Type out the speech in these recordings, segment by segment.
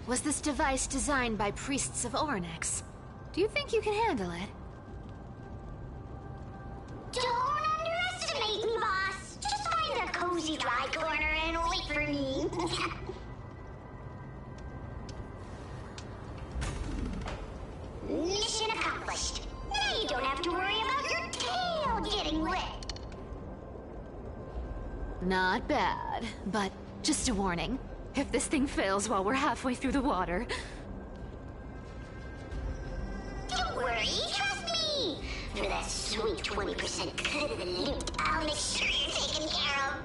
was this device designed by priests of Ornyx. Do you think you can handle it? Don't underestimate me, boss. Just find a cozy dry corner and wait for me. Mission accomplished. Now you don't have to worry about your tail getting wet. Not bad, but just a warning. If this thing fails while we're halfway through the water... Don't worry, trust me. For that sweet 20% cut of the loot, I'll make sure you're taken care of.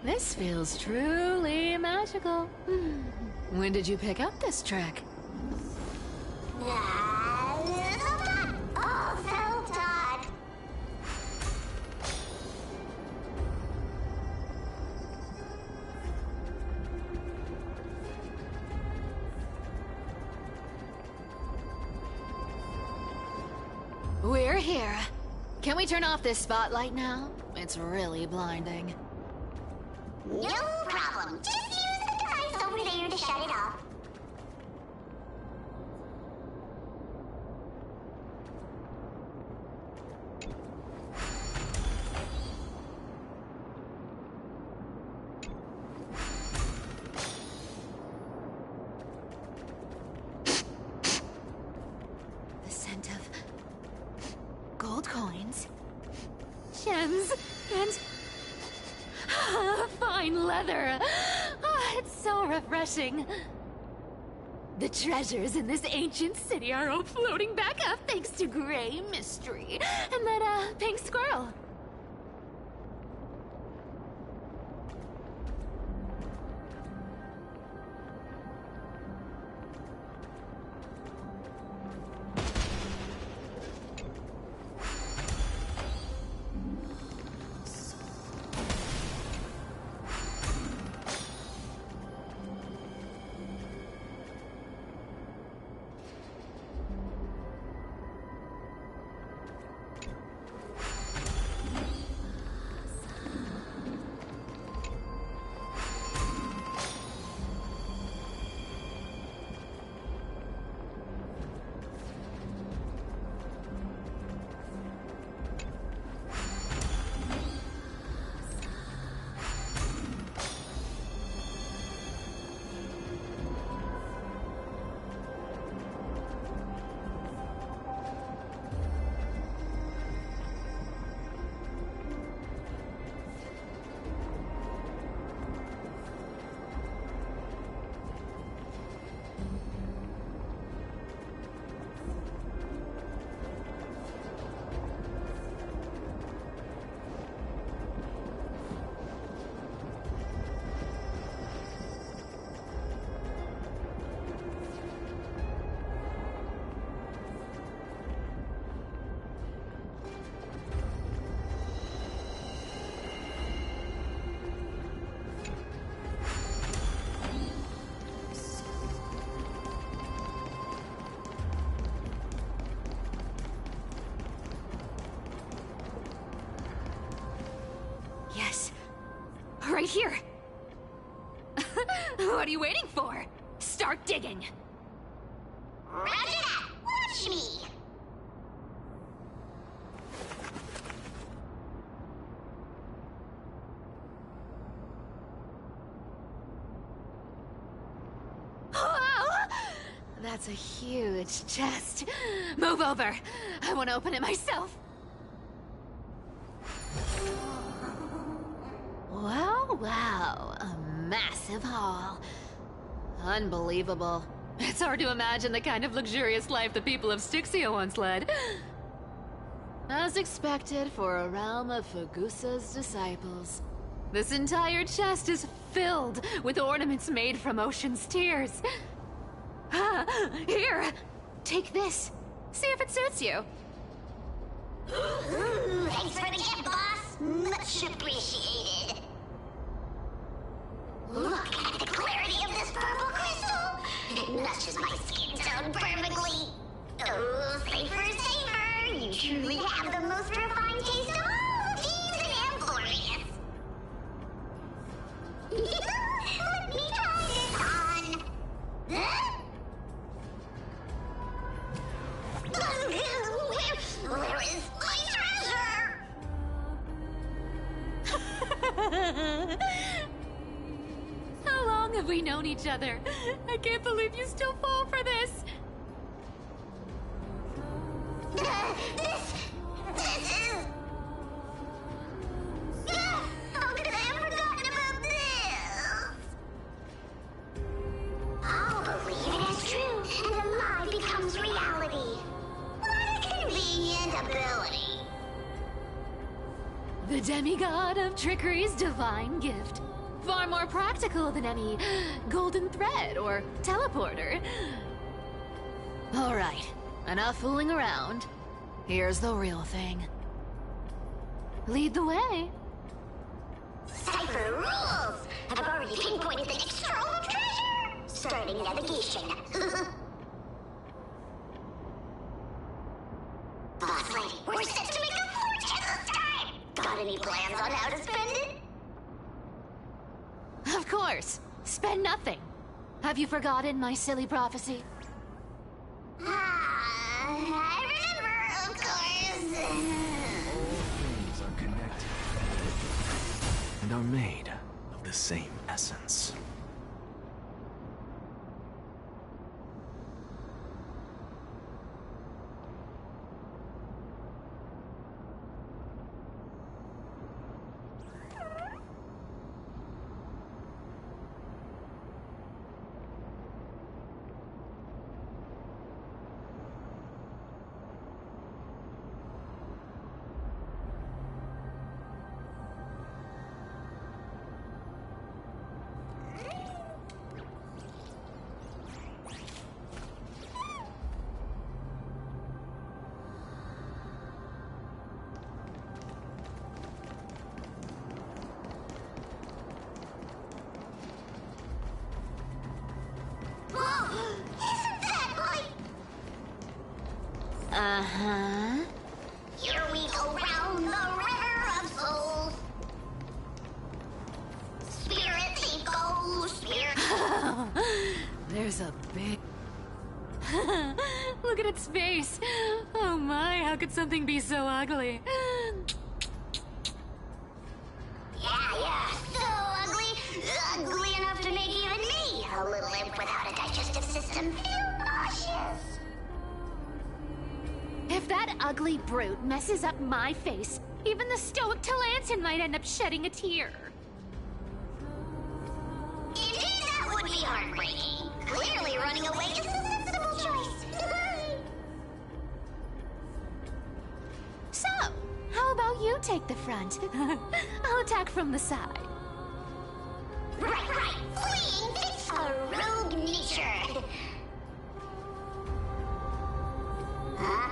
This feels truly magical. When did you pick up this trick? Oh, Feltod. We're here. Can we turn off this spotlight now? It's really blinding. No problem. Just use the device over there to shut it off. The scent of gold coins, gems, and fine leather. It's so refreshing. The treasures in this ancient city are all floating back up thanks to Grey Mystery and that, pink squirrel. Right here! What are you waiting for? Start digging! Roger that! Watch me! Wow! That's a huge chest. Move over. I want to open it myself. Wow, a massive haul. Unbelievable. It's hard to imagine the kind of luxurious life the people of Styxia once led. As expected for a realm of Fagusa's disciples. This entire chest is filled with ornaments made from ocean's tears. Here, take this. See if it suits you. Thanks for the gift, boss. Much appreciated. How long have we known each other? I can't believe you still fall for this. This is... How could I have forgotten about this? I'll believe it is true, and the lie becomes reality. What a convenient ability. The demigod of trickery's divine gift. Far more practical than any golden thread or teleporter. All right, enough fooling around. Here's the real thing. Lead the way. Cipher rules! I've already pinpointed the next trove of treasure! Starting navigation. Boss lady, we're set to make a fortune this time! Got any plans on how to spend it? Of course. Spend nothing. Have you forgotten my silly prophecy? I remember, of course. All things are connected and are made of the same essence. Whoa! Isn't that like... Uh-huh. Here we go round the river of souls. Spirits go, spirits... There's a big... Look at its face. Oh my, how could something be so ugly? Yeah, so ugly. Ugly enough to make even me, a little imp without a digestive system, feel nauseous. If that ugly brute messes up my face, even the stoic Talantin might end up shedding a tear. Indeed, that would be heartbreaking. Clearly running away is the sensible choice. So, how about you take the front? I'll attack from the side. Right. Fleeing fits a rogue nature. Huh?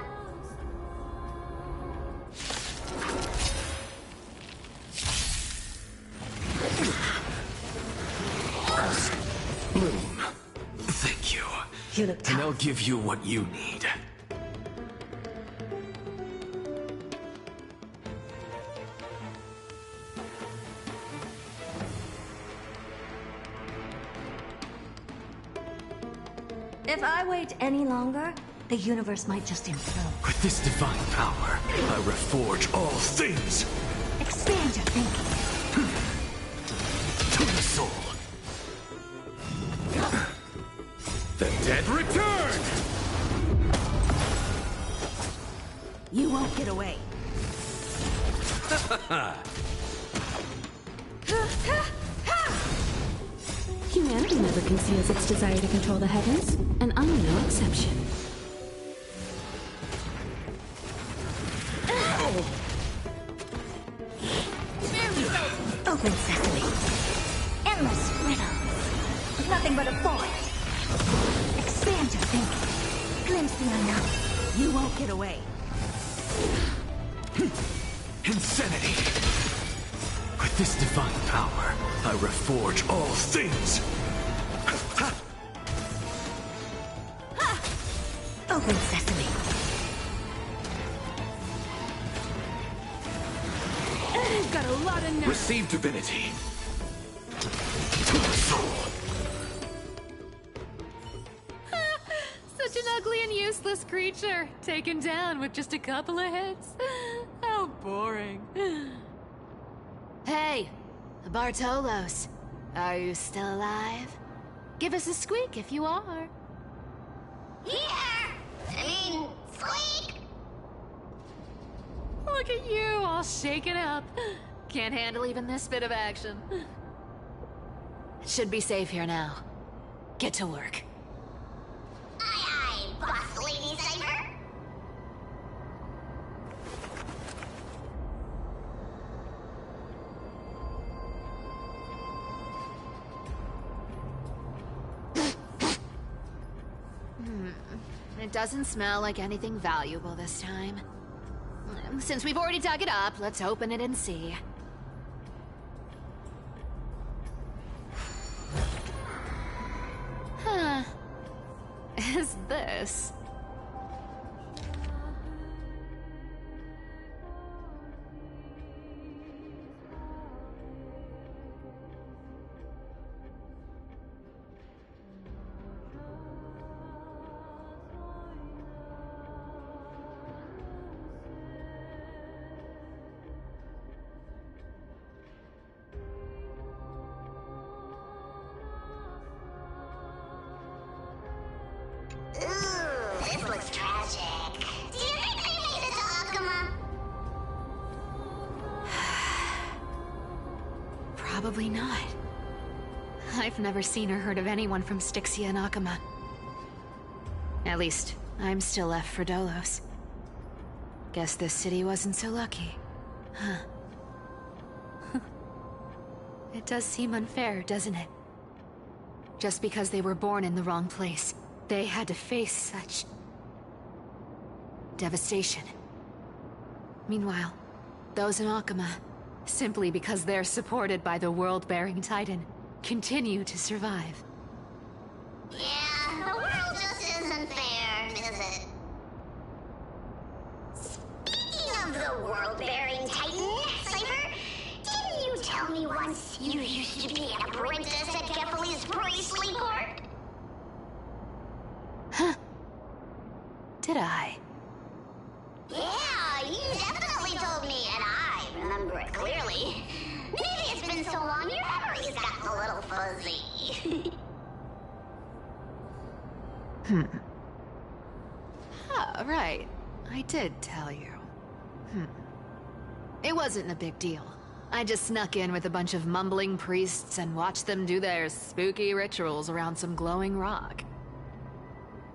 Bloom, thank you. You look And tough. I'll give you what you need. If I wait any longer, the universe might just implode. With this divine power, I reforge all things Expand your thinking. to the soul. The dead return! You won't get away. Humanity never conceals its desire to control the heavens, and I'm no exception. Open sesame. Endless riddles. Nothing but a void. Expand your thinking. Glimpse the unknown. You won't get away. Insanity! With this divine power, I reforge all things! Open sesame. Got a lot of nerve. Receive divinity! To the soul! Such an ugly and useless creature, taken down with just a couple of hits. How boring. Hey, Bartolos, are you still alive? Give us a squeak if you are. Squeak! Look at you, all shaken up. Can't handle even this bit of action. Should be safe here now. Get to work. Aye, aye, Boss Lady Cypher. It doesn't smell like anything valuable this time. Since we've already dug it up, let's open it and see. Huh. Is this? Ooh, this looks tragic. Do you think they made it to Akuma? Probably not. I've never seen or heard of anyone from Styxia and Akuma. At least, I'm still left for Dolos. Guess this city wasn't so lucky. Huh. It does seem unfair, doesn't it? Just because they were born in the wrong place, they had to face such devastation. Meanwhile, those in Akuma, simply because they're supported by the world-bearing Titan, continue to survive. Yeah, the world just isn't fair, is it? Speaking of the world-bearing Titan, Cypher, didn't you tell me once you used to be an apprentice at Kefali's priestly court? Huh. Did I? Yeah, you definitely told me, and I remember it clearly. Maybe it's been so long your memory's gotten a little fuzzy. Ah, right. I did tell you. It wasn't a big deal. I just snuck in with a bunch of mumbling priests and watched them do their spooky rituals around some glowing rock.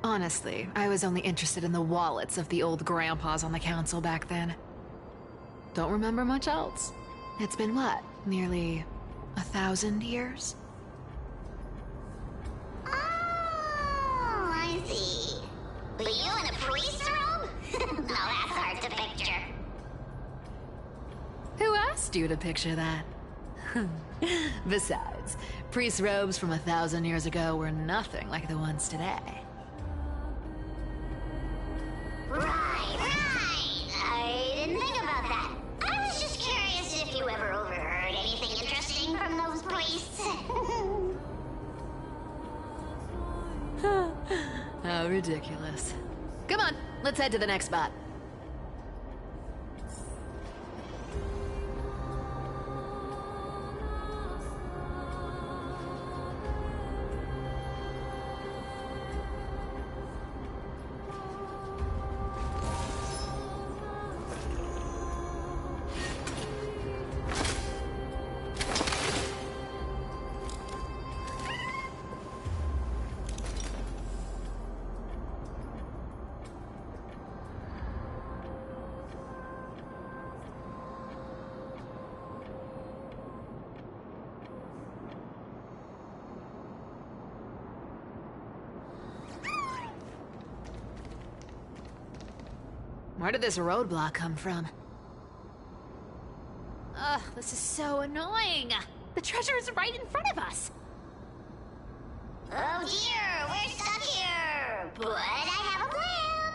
Honestly, I was only interested in the wallets of the old grandpas on the council back then. Don't remember much else. It's been what, nearly 1,000 years? Oh, I see. But you in a priest robe? No, that's hard to picture. Who asked you to picture that? Besides, priest robes from 1,000 years ago were nothing like the ones today. Right. I didn't think about that. I was just curious if you ever overheard anything interesting from those priests. How ridiculous. Come on, let's head to the next spot. Where did this roadblock come from? Ugh, this is so annoying! The treasure is right in front of us! Oh dear, we're stuck here. But I have a plan.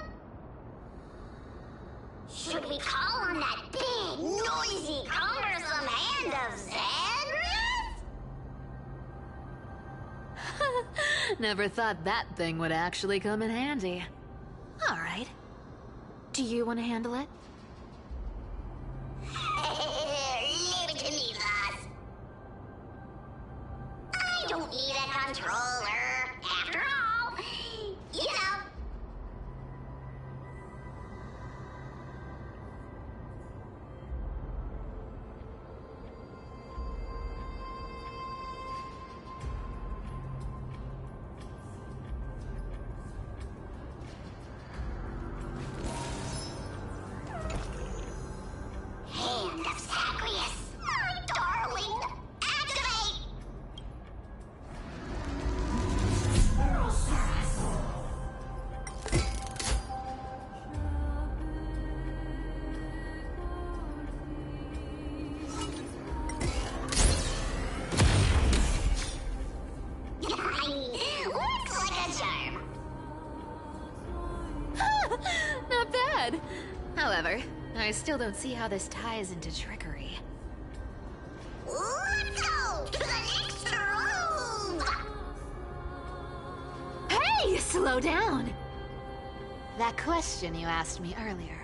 Should we call on that big, noisy, cumbersome hand of Xandrath? Never thought that thing would actually come in handy. Alright. Do you want to handle it? Leave it to me, lass. don't need a controller. After all, you know. Hand of Zagreus, my darling, activate! Looks like a charm. Not bad. However, I still don't see how this ties into trickery. Let's go to the next room! Hey, slow down! That question you asked me earlier.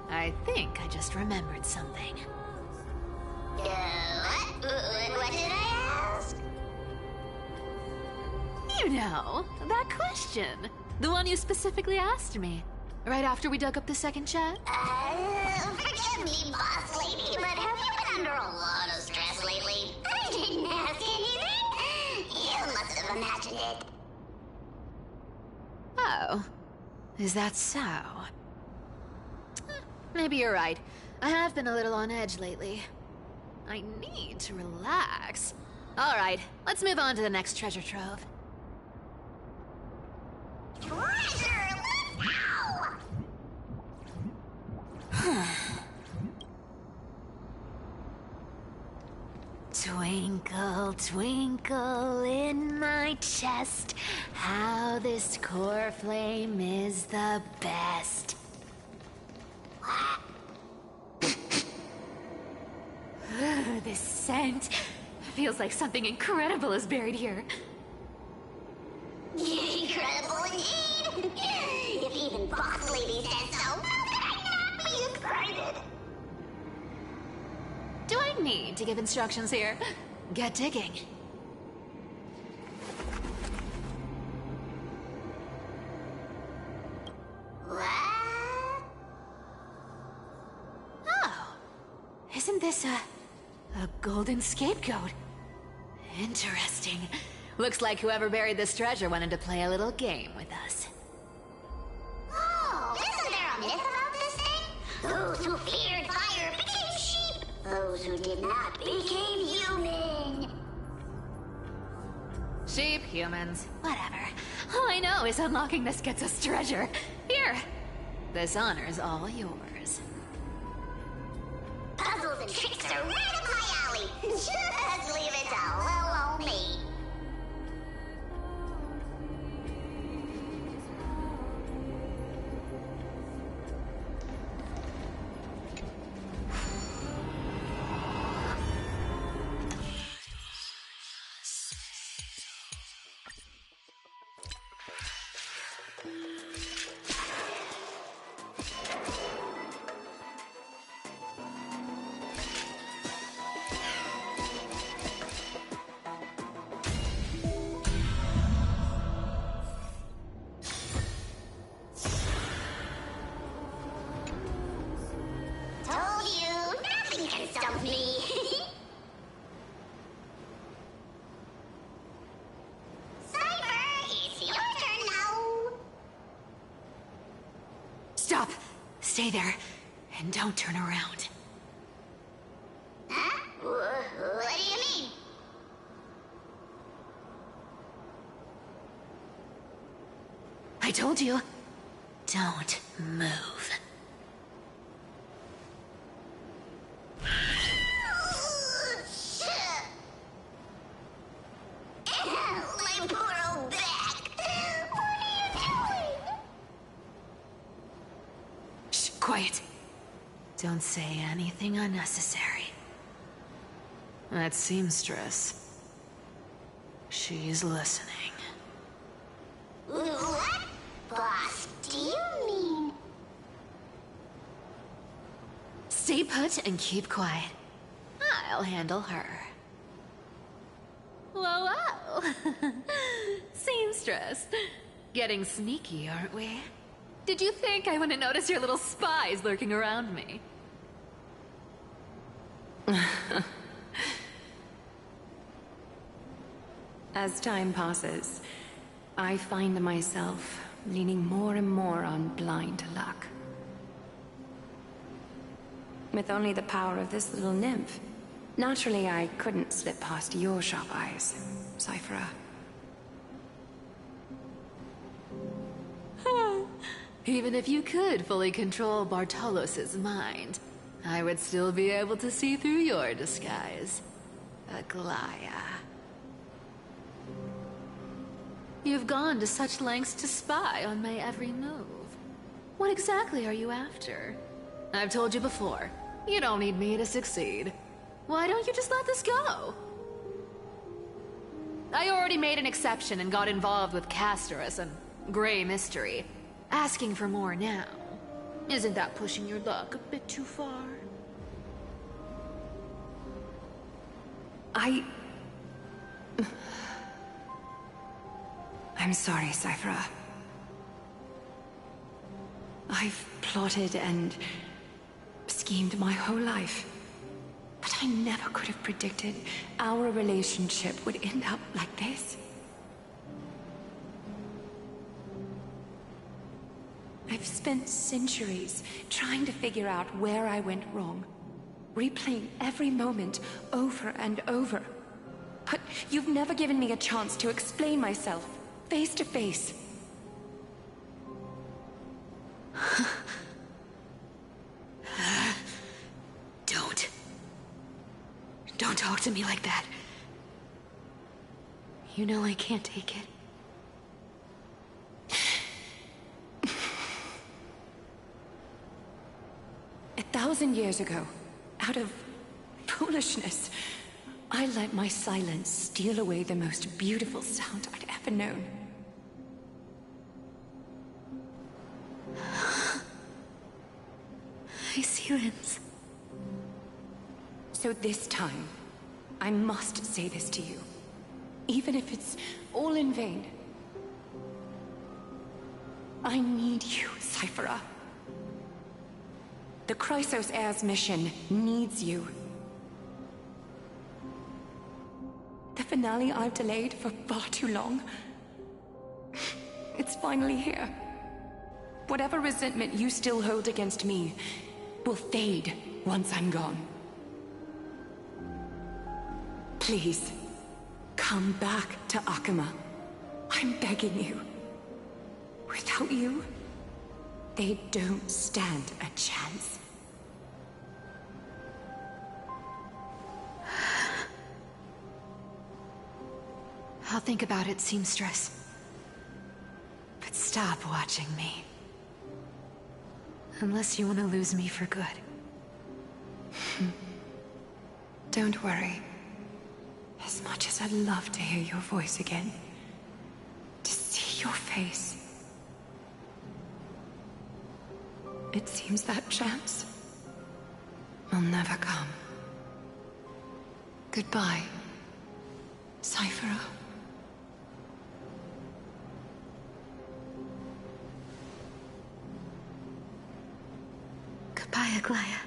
I think I just remembered something. What did I ask? You know, that question. The one you specifically asked me. Right after we dug up the second chat? Forgive me, boss lady, but have you been under a lot of stress lately? I didn't ask anything. You must have imagined it. Oh. Is that so? Maybe you're right. I have been a little on edge lately. I need to relax. Alright, let's move on to the next treasure trove. Treasure, let's go! Twinkle, twinkle in my chest, how this core flame is the best. This scent feels like something incredible is buried here. Incredible indeed! If even boss lady said so, how could I not be excited? Do I need to give instructions here? Get digging. What? Oh, isn't this a golden scapegoat? Interesting. Looks like whoever buried this treasure wanted to play a little game with us. Oh, isn't there a myth about this thing? Those who feared fire became sheep. Those who did not became human. Sheep, humans, whatever. All I know is unlocking this gets us treasure. Here, this honor's all yours. Puzzles and tricks are right up my alley. Just leave it to little old me. Told you, nothing can stump me. Cypher, it's your turn now. Stop! Stay there, and don't turn around. Huh? What do you mean? I told you, don't move. My poor old back. What are you doing? Shh, quiet. Don't say anything unnecessary. That seamstress. She's listening. What? Boss, do you mean? Stay put and keep quiet. I'll handle her. Whoa, whoa! Seamstress. Getting sneaky, aren't we? Did you think I wouldn't notice your little spies lurking around me? As time passes, I find myself leaning more and more on blind luck. With only the power of this little nymph, naturally I couldn't slip past your sharp eyes, Cyphera. Even if you could fully control Bartolos's mind, I would still be able to see through your disguise, Aglaya. You've gone to such lengths to spy on my every move. What exactly are you after? I've told you before, you don't need me to succeed. Why don't you just let this go? I already made an exception and got involved with Castorus and Grey Mystery. Asking for more now. Isn't that pushing your luck a bit too far? I'm sorry, Cyphera. I've plotted and schemed my whole life. But I never could have predicted our relationship would end up like this. I've spent centuries trying to figure out where I went wrong, replaying every moment over and over. But you've never given me a chance to explain myself, face to face. Don't talk to me like that. You know I can't take it. 1,000 years ago, out of foolishness, I let my silence steal away the most beautiful sound I'd ever known. I see limbs. So this time, I must say this to you, even if it's all in vain. I need you, Cyphera. The Chrysos Heir's mission needs you. The finale I've delayed for far too long. It's finally here. Whatever resentment you still hold against me will fade once I'm gone. Please, come back to Akama. I'm begging you. Without you, they don't stand a chance. I'll think about it, seamstress. But stop watching me. Unless you want to lose me for good. Don't worry. As much as I'd love to hear your voice again, to see your face, it seems that chance will never come. Goodbye, Cyphera. Goodbye, Aglaya.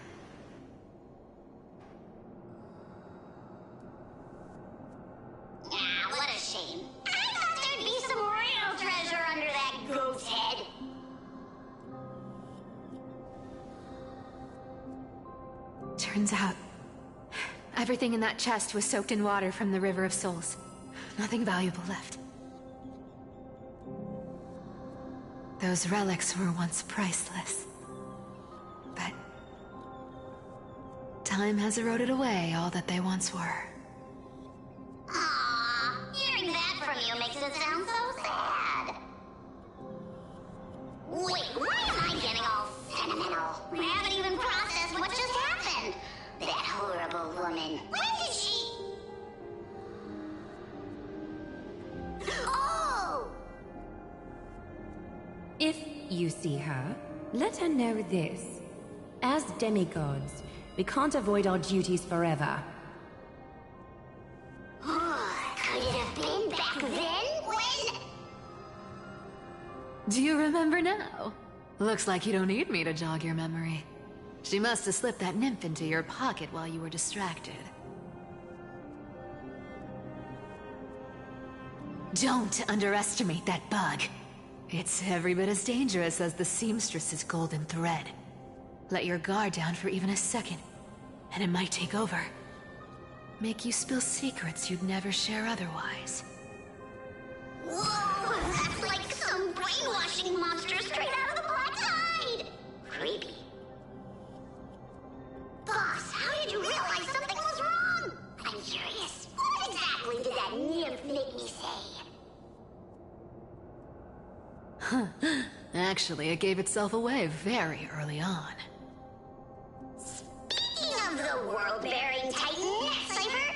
Ah, what a shame. I thought there'd be some real treasure under that goat's head. Turns out, everything in that chest was soaked in water from the River of Souls. Nothing valuable left. Those relics were once priceless. But time has eroded away all that they once were. Aww, hearing that from you makes it sound so sad. Wait, why am I getting all sentimental? I haven't even processed what just happened. That horrible woman. When did she... Oh! If you see her, let her know this. As demigods, we can't avoid our duties forever. Could back then when... Do you remember now? Looks like you don't need me to jog your memory. She must have slipped that nymph into your pocket while you were distracted. Don't underestimate that bug. It's every bit as dangerous as the seamstress's golden thread. Let your guard down for even a second, and it might take over. Make you spill secrets you'd never share otherwise. Whoa, that's like some brainwashing monster straight out of the black side! Creepy. Boss, how did you realize something was wrong? I'm curious. What exactly did that nymph make me say? Actually, it gave itself away very early on. Speaking of the world-bearing titan, Cypher,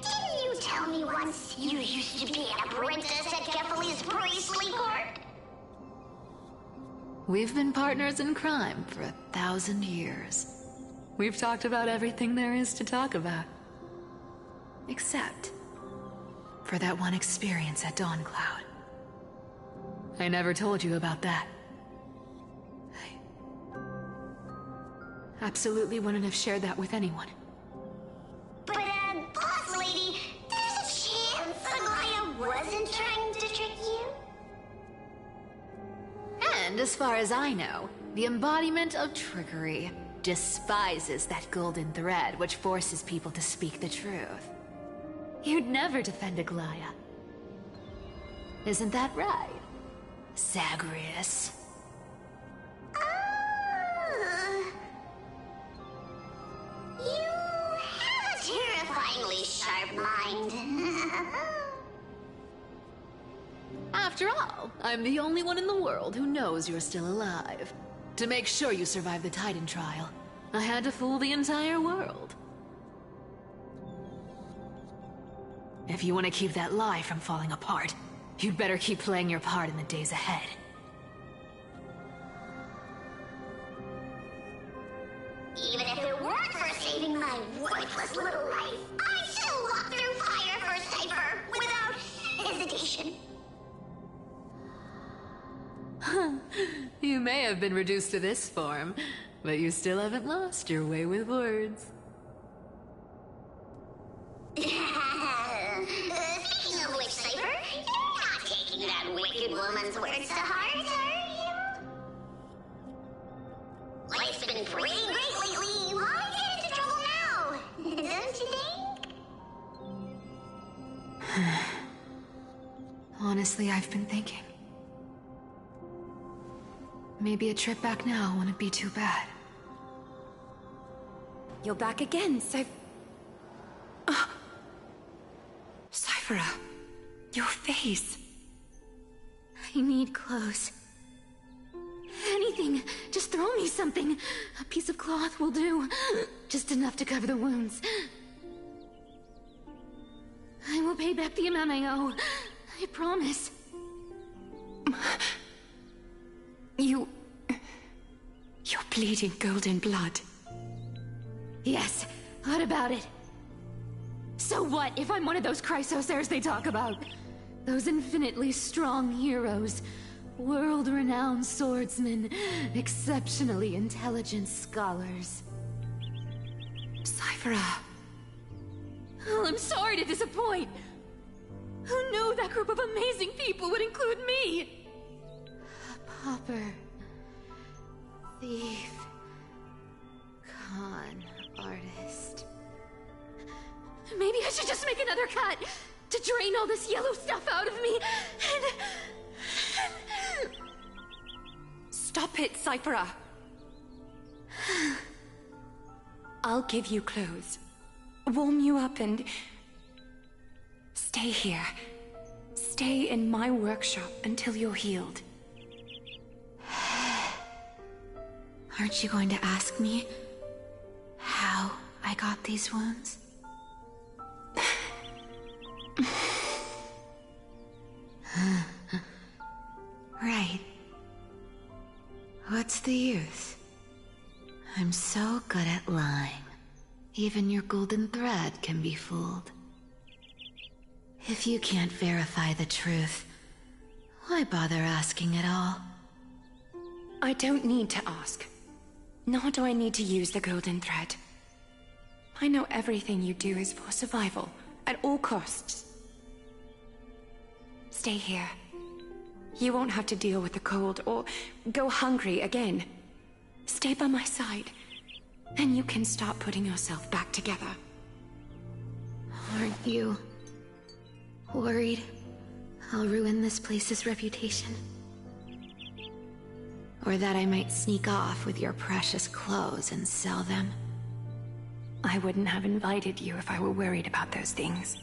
didn't you tell me once you used to be an apprentice at Kephalie's priestly court? We've been partners in crime for 1,000 years. We've talked about everything there is to talk about. Except for that one experience at Dawncloud. I never told you about that. I absolutely wouldn't have shared that with anyone. But, boss lady, there's a chance Aglaia wasn't trying to trick you? And as far as I know, the embodiment of trickery despises that golden thread which forces people to speak the truth. You'd never defend Aglaia. Isn't that right, Zagreus? You have a terrifyingly sharp mind. After all, I'm the only one in the world who knows you're still alive. To make sure you survive the Titan trial, I had to fool the entire world. If you want to keep that lie from falling apart, you'd better keep playing your part in the days ahead. Even if it weren't for saving my worthless little life, I'd still walk through fire for Cypher without hesitation. You may have been reduced to this form, but you still haven't lost your way with words. Speaking of which, Cypher, you're not taking that wicked woman's words to heart, are you? Life's been pretty great lately. Why get into trouble now? Don't you think? Honestly, I've been thinking. Maybe a trip back now wouldn't be too bad. You're back again, Cyphera, your face. I need clothes. Anything. Just throw me something. A piece of cloth will do. Just enough to cover the wounds. I will pay back the amount I owe. I promise. You're bleeding golden blood. Yes, what about it? So what if I'm one of those Chrysosairs they talk about? Those infinitely strong heroes, world-renowned swordsmen, exceptionally intelligent scholars. Cyphera. Oh, I'm sorry to disappoint. Who knew that group of amazing people would include me? A pauper, thief, con artist. Maybe I should just make another cut to drain all this yellow stuff out of me and... Stop it, Cyphera. I'll give you clothes, warm you up, and stay here. Stay in my workshop until you're healed. Aren't you going to ask me how I got these wounds? Right. What's the use? I'm so good at lying. Even your golden thread can be fooled. If you can't verify the truth, why bother asking at all? I don't need to ask. Nor do I need to use the golden thread. I know everything you do is for survival, at all costs. Stay here. You won't have to deal with the cold or go hungry again. Stay by my side, and you can start putting yourself back together. Aren't you worried I'll ruin this place's reputation? Or that I might sneak off with your precious clothes and sell them? I wouldn't have invited you if I were worried about those things.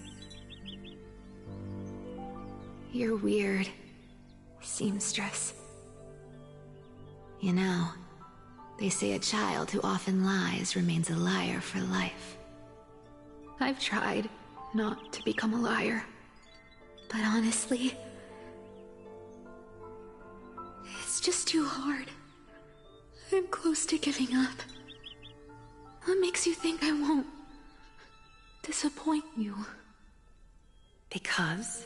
You're weird, seamstress. You know, they say a child who often lies remains a liar for life. I've tried not to become a liar, but honestly, it's just too hard. I'm close to giving up. What makes you think I won't disappoint you? Because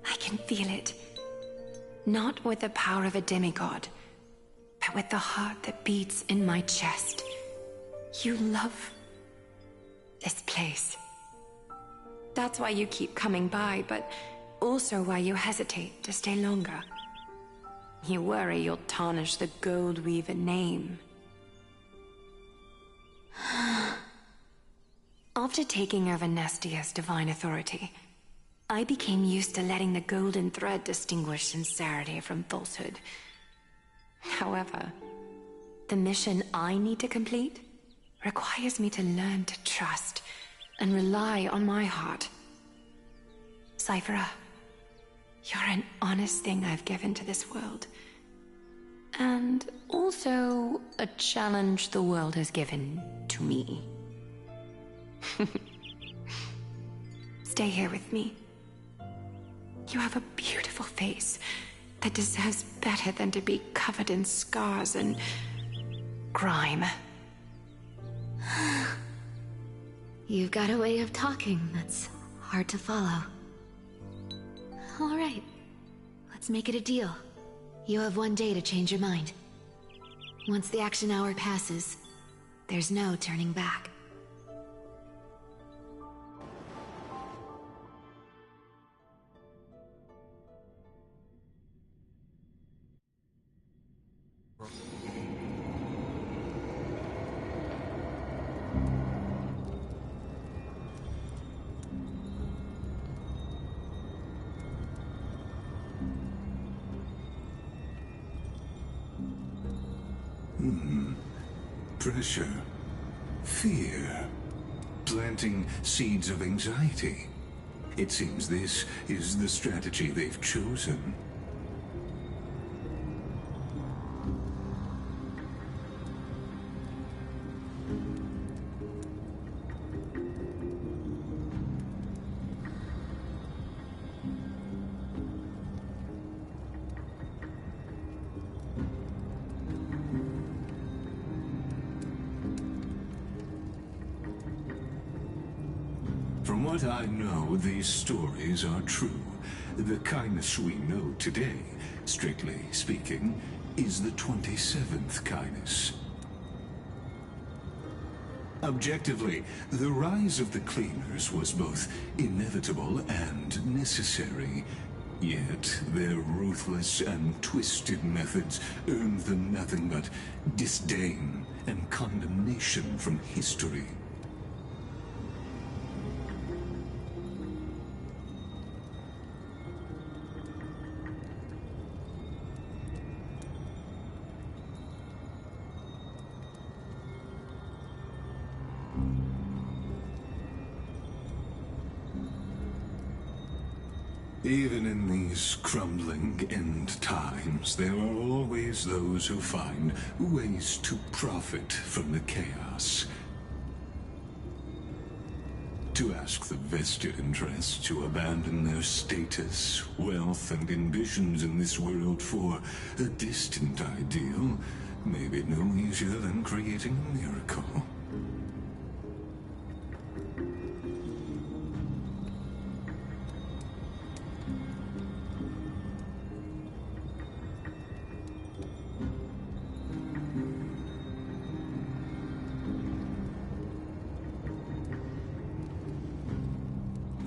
I can feel it. Not with the power of a demigod, but with the heart that beats in my chest. You love this place. That's why you keep coming by, but also why you hesitate to stay longer. You worry you'll tarnish the Gold Weaver name. After taking over Nestia's divine authority, I became used to letting the golden thread distinguish sincerity from falsehood. However, the mission I need to complete requires me to learn to trust and rely on my heart. Cyphera, you're an honest thing I've given to this world. And also a challenge the world has given to me. Stay here with me. You have a beautiful face that deserves better than to be covered in scars and grime. You've got a way of talking that's hard to follow. All right, let's make it a deal. You have 1 day to change your mind. Once the action hour passes, there's no turning back. Pressure, fear, planting seeds of anxiety. It seems this is the strategy they've chosen. From what I know, these stories are true. The kindness we know today, strictly speaking, is the 27th kindness. Objectively, the rise of the Cleaners was both inevitable and necessary. Yet, their ruthless and twisted methods earned them nothing but disdain and condemnation from history. Even in these crumbling end times, there are always those who find ways to profit from the chaos. To ask the vested interests to abandon their status, wealth, and ambitions in this world for a distant ideal may be no easier than creating a miracle.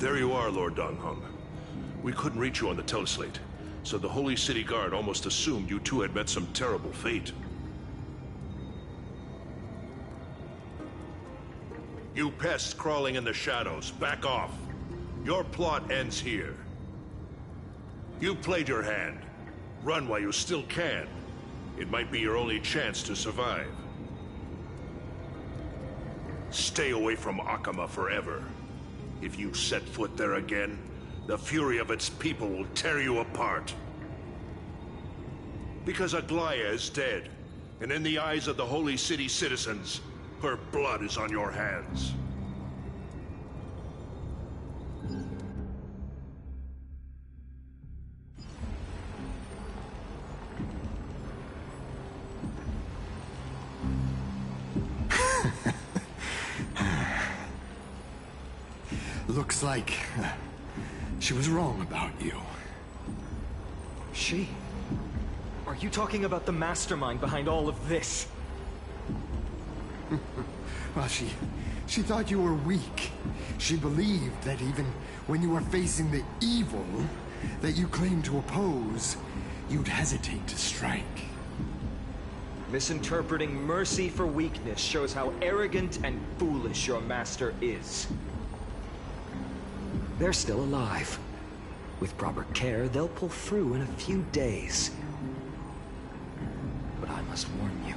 There you are, Lord Donghong. We couldn't reach you on the teleslate, so the Holy City Guard almost assumed you two had met some terrible fate. You pests crawling in the shadows, back off. Your plot ends here. You played your hand. Run while you still can. It might be your only chance to survive. Stay away from Akama forever. If you set foot there again, the fury of its people will tear you apart. Because Aglaya is dead, and in the eyes of the Holy City citizens, her blood is on your hands. Looks like she was wrong about you. She? Are you talking about the mastermind behind all of this? Well, she thought you were weak. She believed that even when you were facing the evil that you claimed to oppose, you'd hesitate to strike. Misinterpreting mercy for weakness shows how arrogant and foolish your master is. They're still alive. With proper care, they'll pull through in a few days. But I must warn you.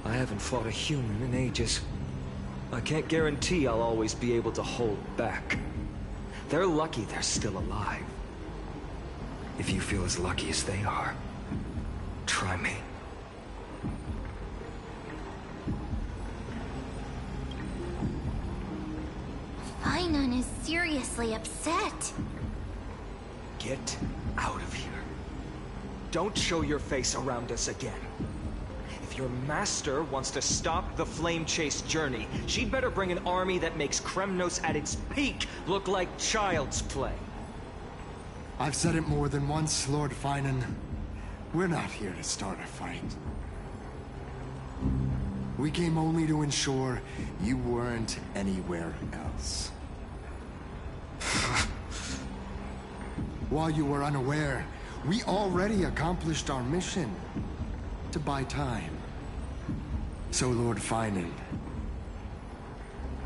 I haven't fought a human in ages. I can't guarantee I'll always be able to hold back. They're lucky they're still alive. If you feel as lucky as they are, try me. Fainan is seriously upset. Get out of here. Don't show your face around us again. If your master wants to stop the Flame Chase journey, she'd better bring an army that makes Kremnos at its peak look like child's play. I've said it more than once, Lord Fainan. We're not here to start a fight. We came only to ensure you weren't anywhere else. While you were unaware, we already accomplished our mission to buy time. So, Lord Fainan,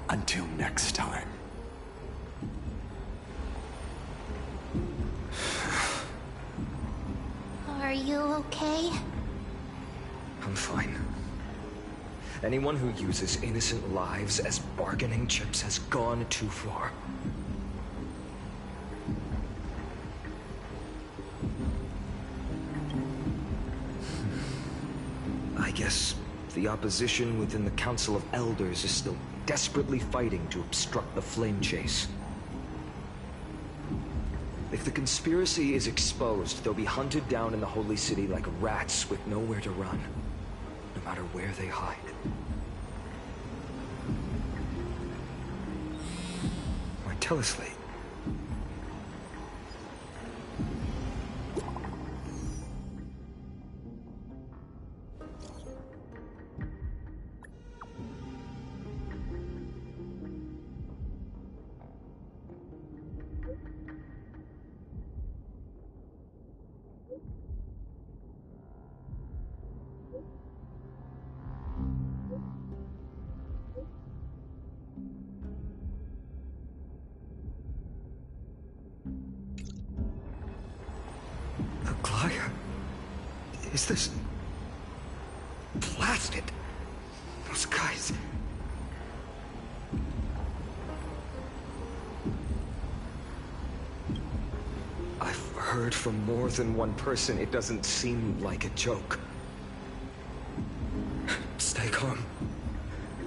until next time. Are you okay? I'm fine. Anyone who uses innocent lives as bargaining chips has gone too far. I guess the opposition within the Council of Elders is still desperately fighting to obstruct the Flame Chase. If the conspiracy is exposed, they'll be hunted down in the Holy City like rats with nowhere to run, no matter where they hide. My teleslate. Aglaya? Is this... blasted? Those guys... I've heard from more than one person it doesn't seem like a joke. Stay calm.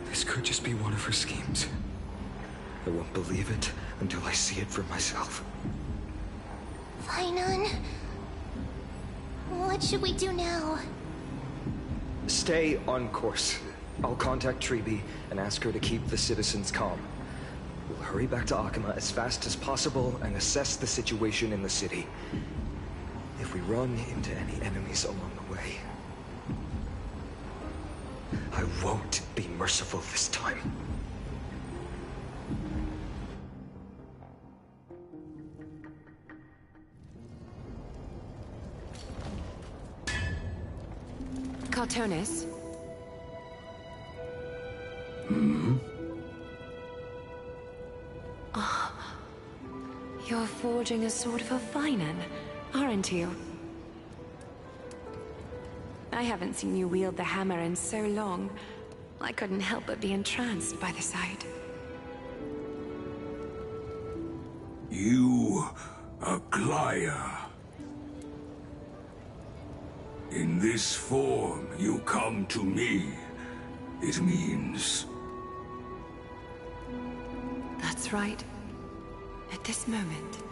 This could just be one of her schemes. I won't believe it until I see it for myself. Fainan? What should we do now? Stay on course. I'll contact Treeby and ask her to keep the citizens calm. We'll hurry back to Akama as fast as possible and assess the situation in the city. If we run into any enemies along the way, I won't be merciful this time. Cartonis. You're forging a sword for Finan, aren't you? I haven't seen you wield the hammer in so long. I couldn't help but be entranced by the sight. You, Aglaya. In this form, you come to me. It means... That's right. At this moment,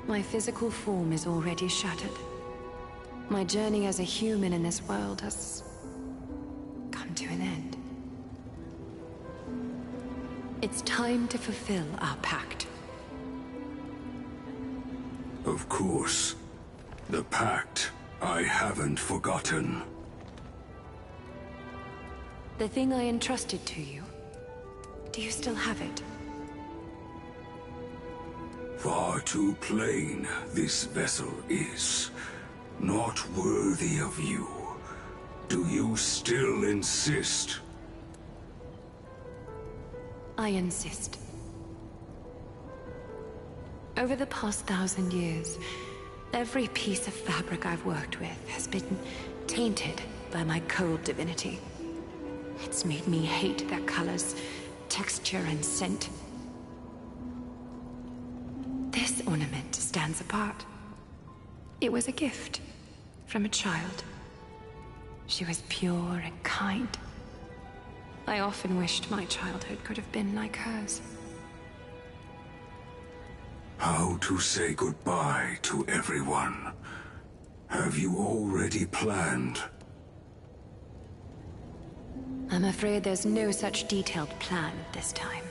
my physical form is already shattered. My journey as a human in this world has come to an end. It's time to fulfill our pact. Of course. The pact I haven't forgotten. The thing I entrusted to you, do you still have it? Far too plain this vessel is. Not worthy of you. Do you still insist? I insist. Over the past 1,000 years, every piece of fabric I've worked with has been tainted by my cold divinity. It's made me hate their colors, texture, and scent. This ornament stands apart. It was a gift from a child. She was pure and kind. I often wished my childhood could have been like hers. How to say goodbye to everyone? Have you already planned? I'm afraid there's no such detailed plan this time.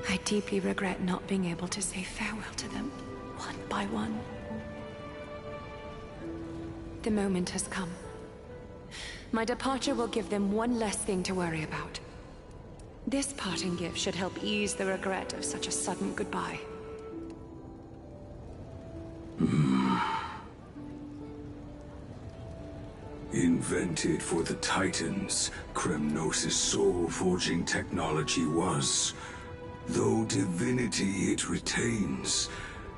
I deeply regret not being able to say farewell to them, one by one. The moment has come. My departure will give them one less thing to worry about. This parting gift should help ease the regret of such a sudden goodbye. Invented for the Titans, Kremnos' soul-forging technology was. Though divinity it retains,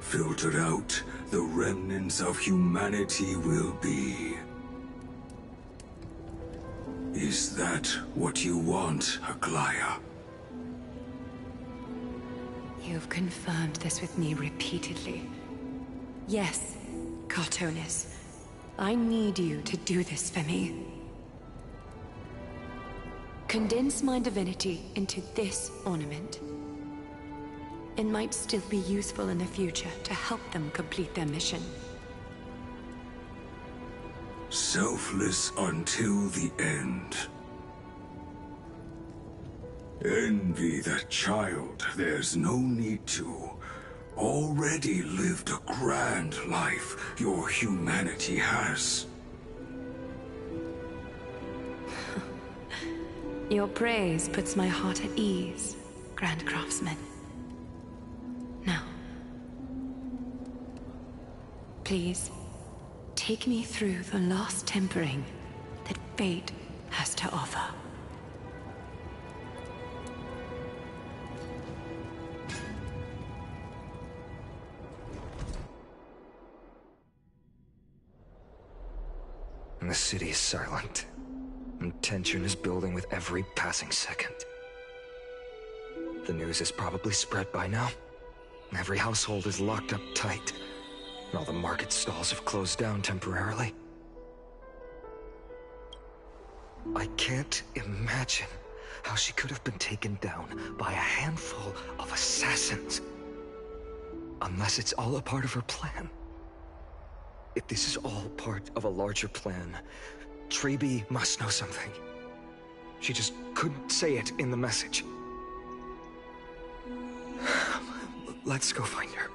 filtered out, the remnants of humanity will be. Is that what you want, Aglaya? You've confirmed this with me repeatedly. Yes, Cartonis. I need you to do this for me. Condense my divinity into this ornament. It might still be useful in the future to help them complete their mission. Selfless until the end. Envy that child, there's no need to. Already lived a grand life your humanity has. Your praise puts my heart at ease, Grand Craftsman. Now, please, take me through the last tempering that fate has to offer. And the city is silent, and tension is building with every passing second. The news is probably spread by now. Every household is locked up tight, and all the market stalls have closed down temporarily. I can't imagine how she could have been taken down by a handful of assassins. Unless it's all a part of her plan. If this is all part of a larger plan, Treeby must know something. She just couldn't say it in the message. Let's go find her.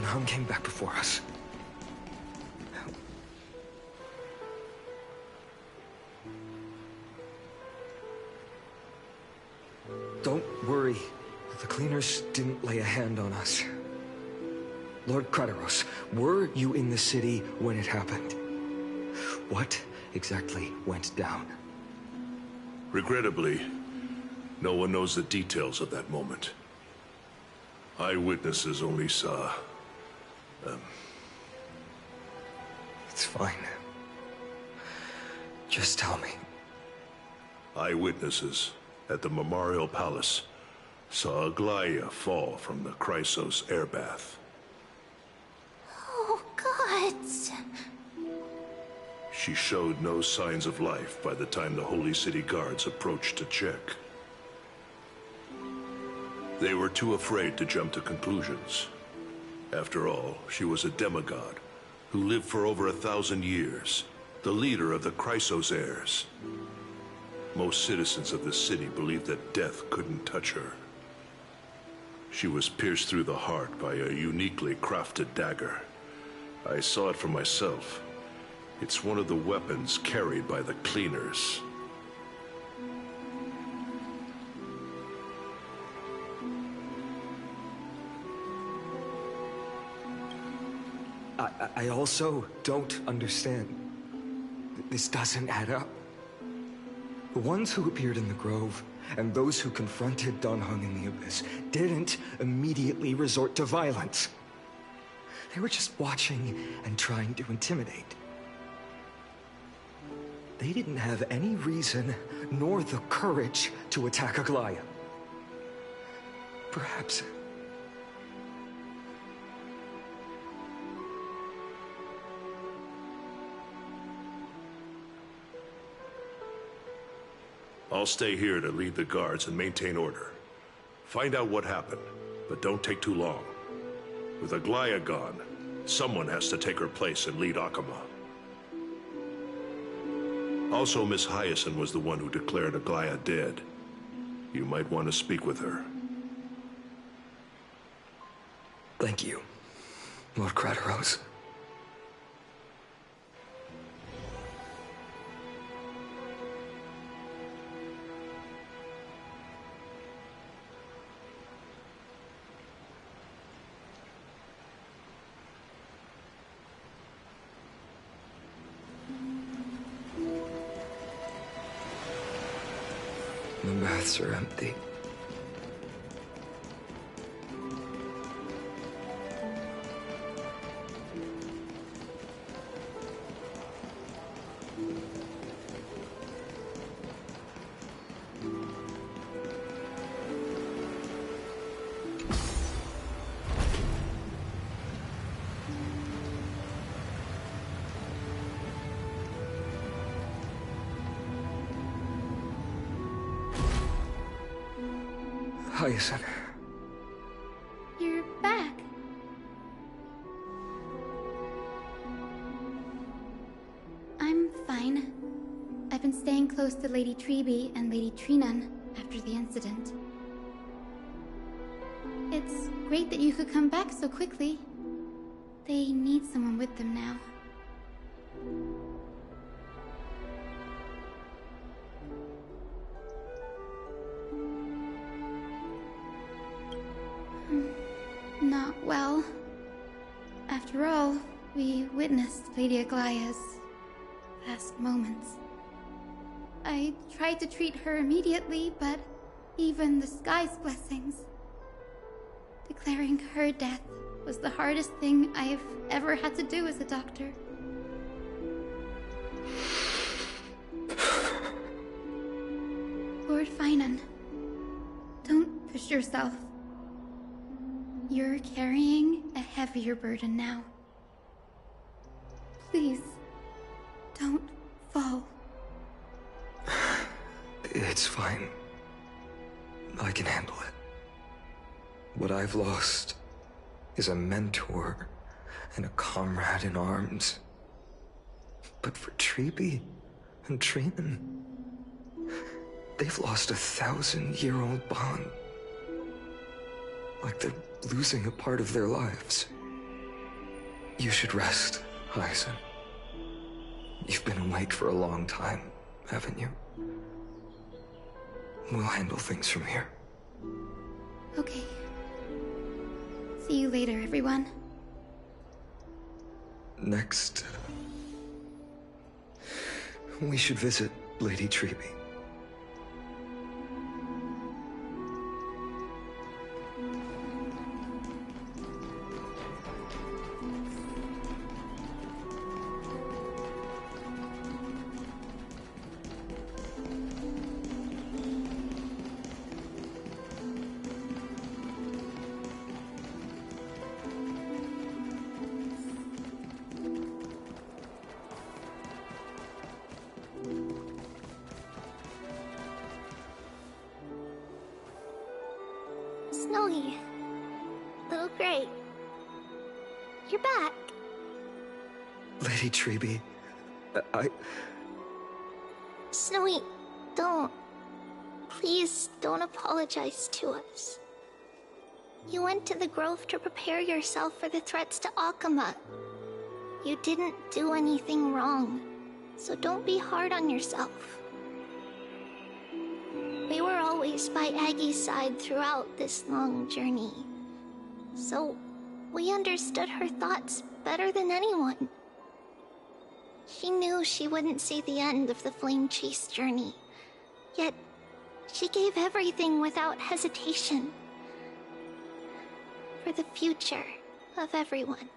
Hun came back before us. Don't worry. The cleaners didn't lay a hand on us. Lord Kratos, were you in the city when it happened? What exactly went down? Regrettably, no one knows the details of that moment. Eyewitnesses only saw... It's fine. Just tell me. Eyewitnesses at the Memorial Palace saw Aglaia fall from the Chrysos airbath. Oh, gods. She showed no signs of life by the time the Holy City guards approached to check. They were too afraid to jump to conclusions. After all, she was a demigod who lived for over 1,000 years, the leader of the Chrysos heirs. Most citizens of the city believed that death couldn't touch her. She was pierced through the heart by a uniquely crafted dagger. I saw it for myself. It's one of the weapons carried by the cleaners. I also don't understand. This doesn't add up. The ones who appeared in the Grove, and those who confronted Don Hung in the Abyss, didn't immediately resort to violence. They were just watching and trying to intimidate. They didn't have any reason, nor the courage, to attack Aglaia. Perhaps... I'll stay here to lead the guards and maintain order. Find out what happened, but don't take too long. With Aglaia gone, someone has to take her place and lead Akama. Also, Miss Hyacinth was the one who declared Aglaia dead. You might want to speak with her. Thank you, Lord Kratos. The baths are empty. Hyacinth. You're back. I'm fine. I've been staying close to Lady Treby and Lady Trinan after the incident. It's great that you could come back so quickly. They need someone with them now. Not well. After all, we witnessed Lady Aglaia's last moments. I tried to treat her immediately, but even the sky's blessings. Declaring her death was the hardest thing I've ever had to do as a doctor. Lord Finan, don't push yourself. You're carrying a heavier burden now. Please, don't fall. It's fine. I can handle it. What I've lost is a mentor and a comrade in arms. But for Treby and Trinan, they've lost 1,000-year-old bond. Like they're losing a part of their lives. You should rest, Hyacin. You've been awake for a long time, haven't you? We'll handle things from here. Okay. See you later, everyone. Next, we should visit Lady Treby. Snowy. Little Gray. You're back. Lady Treby, Snowy, don't. Please don't apologize to us. You went to the Grove to prepare yourself for the threats to Akama. You didn't do anything wrong, so don't be hard on yourself. We were always by Aggie's side throughout this long journey, so we understood her thoughts better than anyone. She knew she wouldn't see the end of the Flame Chase journey, yet she gave everything without hesitation. For the future of everyone.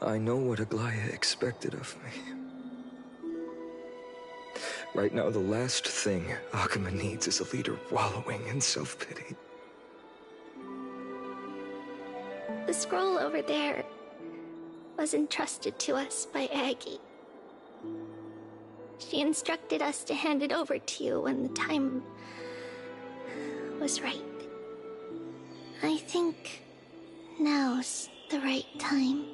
I know what Aglaya expected of me. Right now, the last thing Akama needs is a leader wallowing in self-pity. The scroll over there was entrusted to us by Aggie. She instructed us to hand it over to you when the time was right. I think now's the right time.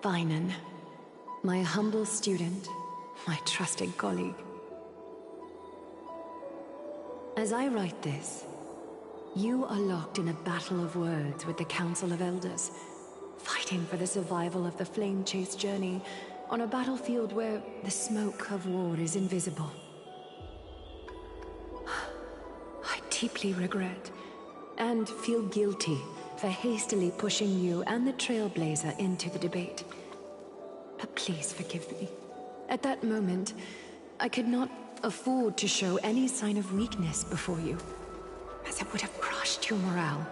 Vinan, my humble student, my trusted colleague. As I write this, you are locked in a battle of words with the Council of Elders, fighting for the survival of the flame-chased journey on a battlefield where the smoke of war is invisible. I deeply regret and feel guilty for hastily pushing you and the Trailblazer into the debate. But please forgive me. At that moment, I could not afford to show any sign of weakness before you, as it would have crushed your morale.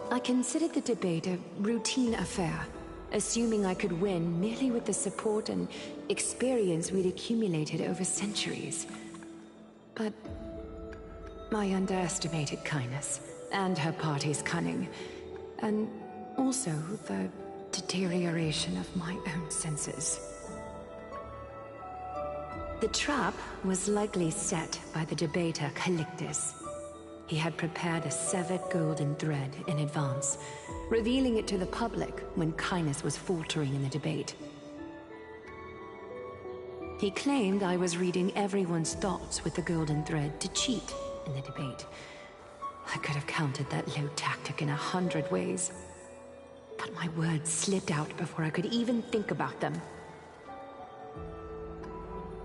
I considered the debate a routine affair, assuming I could win merely with the support and experience we'd accumulated over centuries. But I underestimated Kindness and her party's cunning, and also the deterioration of my own senses. The trap was likely set by the debater Calictus. He had prepared a severed golden thread in advance, revealing it to the public when Kindness was faltering in the debate. He claimed I was reading everyone's thoughts with the golden thread to cheat in the debate. I could have countered that low tactic in 100 ways, but my words slipped out before I could even think about them.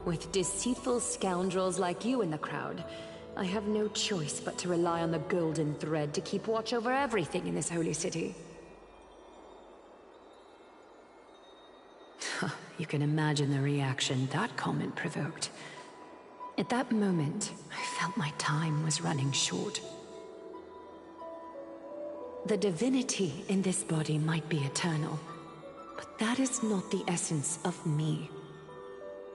With deceitful scoundrels like you in the crowd, I have no choice but to rely on the golden thread to keep watch over everything in this holy city. You can imagine the reaction that comment provoked. At that moment, I felt my time was running short. The divinity in this body might be eternal, but that is not the essence of me.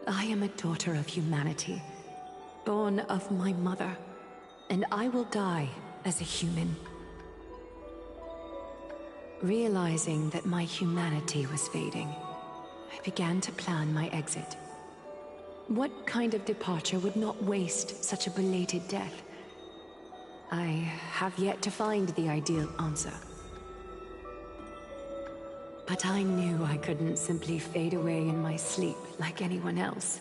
I am a daughter of humanity, born of my mother, and I will die as a human. Realizing that my humanity was fading, I began to plan my exit. What kind of departure would not waste such a belated death? I have yet to find the ideal answer. But I knew I couldn't simply fade away in my sleep like anyone else.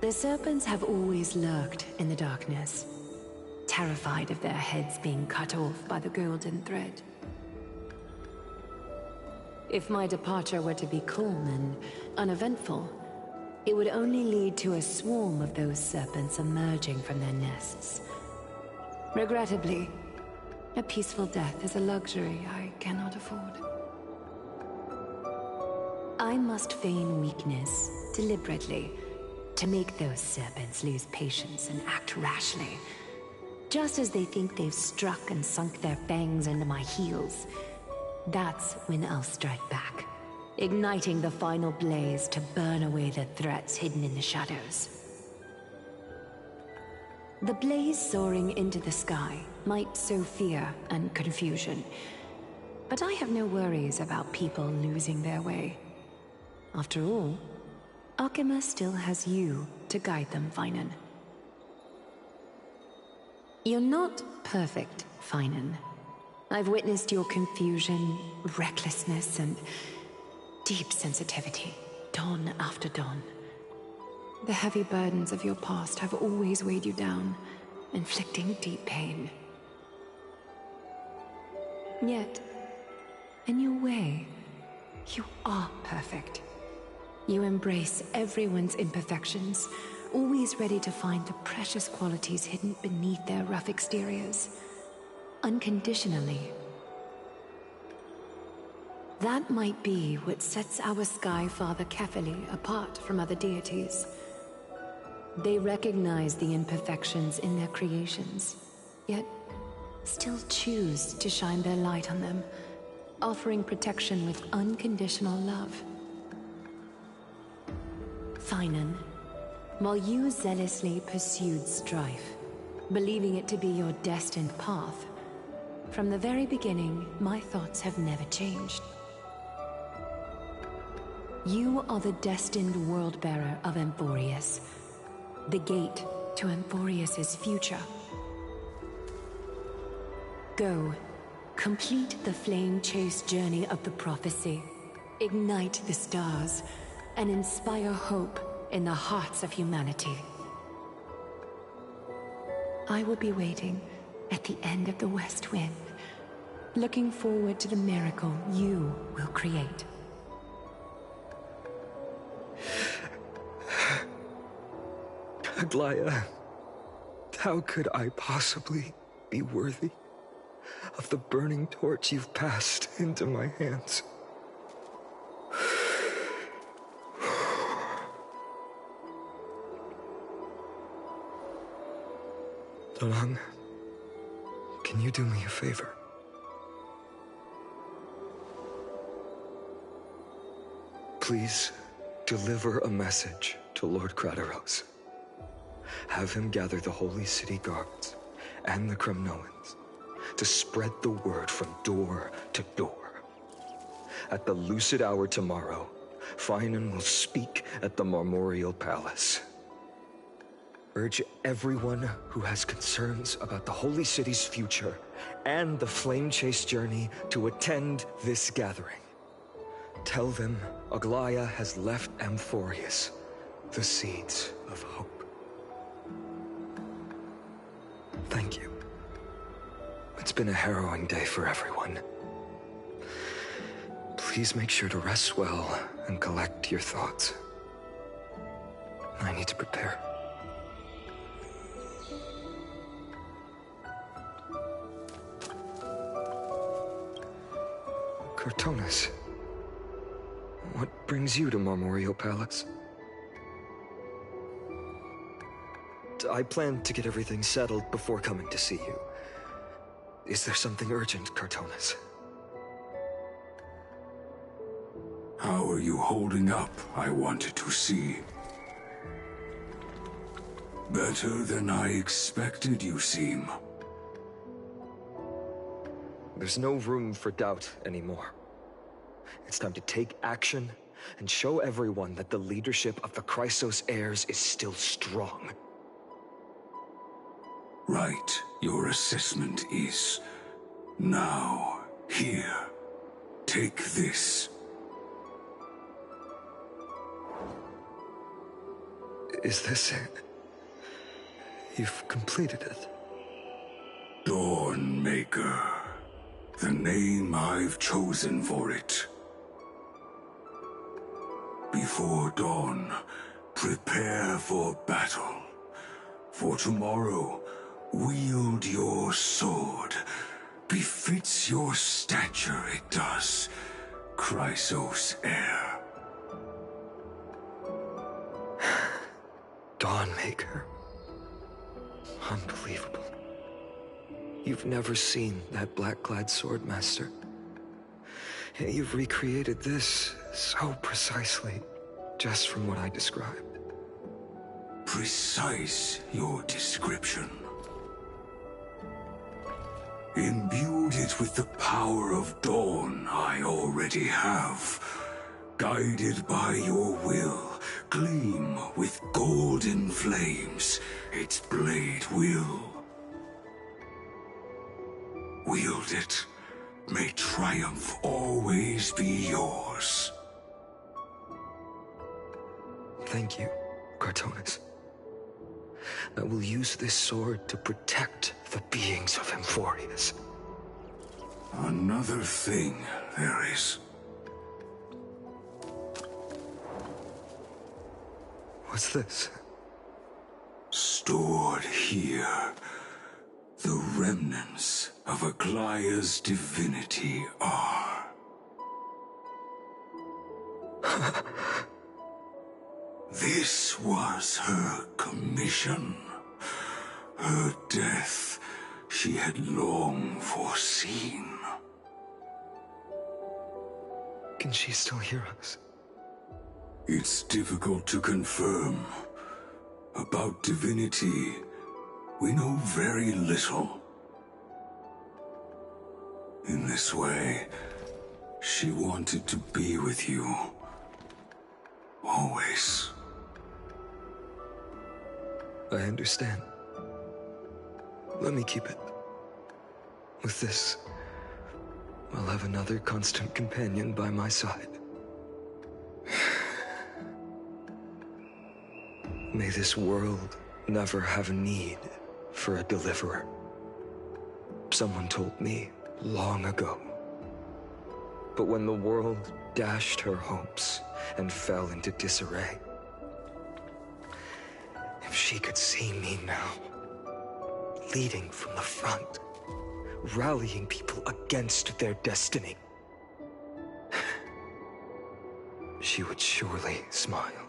The serpents have always lurked in the darkness, terrified of their heads being cut off by the golden thread. If my departure were to be calm and uneventful, it would only lead to a swarm of those serpents emerging from their nests. Regrettably, a peaceful death is a luxury I cannot afford. I must feign weakness deliberately to make those serpents lose patience and act rashly. Just as they think they've struck and sunk their fangs into my heels, that's when I'll strike back, igniting the final blaze to burn away the threats hidden in the shadows. The blaze soaring into the sky might sow fear and confusion, but I have no worries about people losing their way. After all, Alchema still has you to guide them, Finan. You're not perfect, Finan. I've witnessed your confusion, recklessness, and deep sensitivity, dawn after dawn. The heavy burdens of your past have always weighed you down, inflicting deep pain. Yet, in your way, you are perfect. You embrace everyone's imperfections, always ready to find the precious qualities hidden beneath their rough exteriors. Unconditionally. That might be what sets our Sky Father Kefili apart from other deities. They recognize the imperfections in their creations, yet still choose to shine their light on them, offering protection with unconditional love. Finan, while you zealously pursued strife, believing it to be your destined path, from the very beginning, my thoughts have never changed. You are the destined world-bearer of Amphorius, the gate to Amphorius's future. Go, complete the flame-chased journey of the prophecy, ignite the stars, and inspire hope in the hearts of humanity. I will be waiting at the end of the West Wind, looking forward to the miracle you will create. Aglaya, how could I possibly be worthy of the burning torch you've passed into my hands? Donang, can you do me a favor? Please deliver a message to Lord Krateros. Have him gather the Holy City guards and the Kremnoans to spread the word from door to door. At the lucid hour tomorrow, Finan will speak at the Marmorial Palace. Urge everyone who has concerns about the Holy City's future and the Flame Chase journey to attend this gathering. Tell them Aglaya has left Amphorius the seeds of hope. Thank you. It's been a harrowing day for everyone. Please make sure to rest well and collect your thoughts. I need to prepare. Cartonis, what brings you to Marmorial Palace? I planned to get everything settled before coming to see you. Is there something urgent, Cartonis? How are you holding up, I wanted to see. Better than I expected, you seem. There's no room for doubt anymore. It's time to take action and show everyone that the leadership of the Chrysos heirs is still strong. Right, your assessment is. Now, here. Take this. Is this it? You've completed it. Dawnmaker. The name I've chosen for it. Before dawn, prepare for battle. For tomorrow, wield your sword. Befits your stature, it does. Chrysos heir. Dawnmaker. Unbelievable. You've never seen that black-clad swordmaster. You've recreated this so precisely, just from what I described. Precise, your description. Imbued it with the power of dawn I already have. Guided by your will, gleam with golden flames, its blade will. Wield it, may triumph always be yours. Thank you, Cartonis. I will use this sword to protect the beings of Amphorius. Another thing there is. What's this? Stored here, the remnants of Aglaya's divinity are. This was her commission. Her death she had long foreseen. Can she still hear us? It's difficult to confirm. About divinity, we know very little. In this way, she wanted to be with you. Always. I understand. Let me keep it. With this, I'll have another constant companion by my side. May this world never have need for a deliverer. Someone told me long ago. But when the world dashed her hopes and fell into disarray, if she could see me now, leading from the front, rallying people against their destiny, she would surely smile.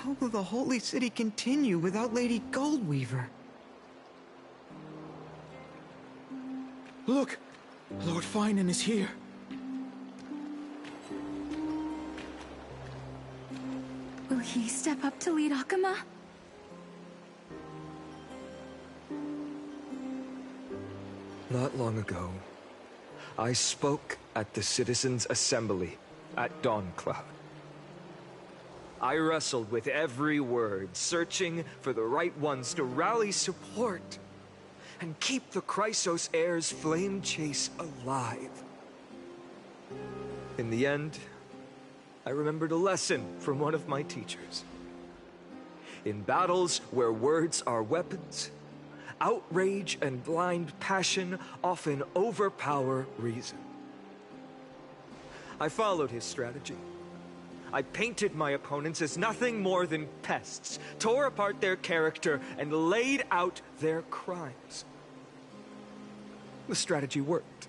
How will the Holy City continue without Lady Goldweaver? Look! Lord Finan is here. Will he step up to lead Akama? Not long ago, I spoke at the Citizens' Assembly at Dawncloud. I wrestled with every word, searching for the right ones to rally support and keep the Chrysos Heir's flame chase alive. In the end, I remembered a lesson from one of my teachers. In battles where words are weapons, outrage and blind passion often overpower reason. I followed his strategy. I painted my opponents as nothing more than pests, tore apart their character, and laid out their crimes. The strategy worked.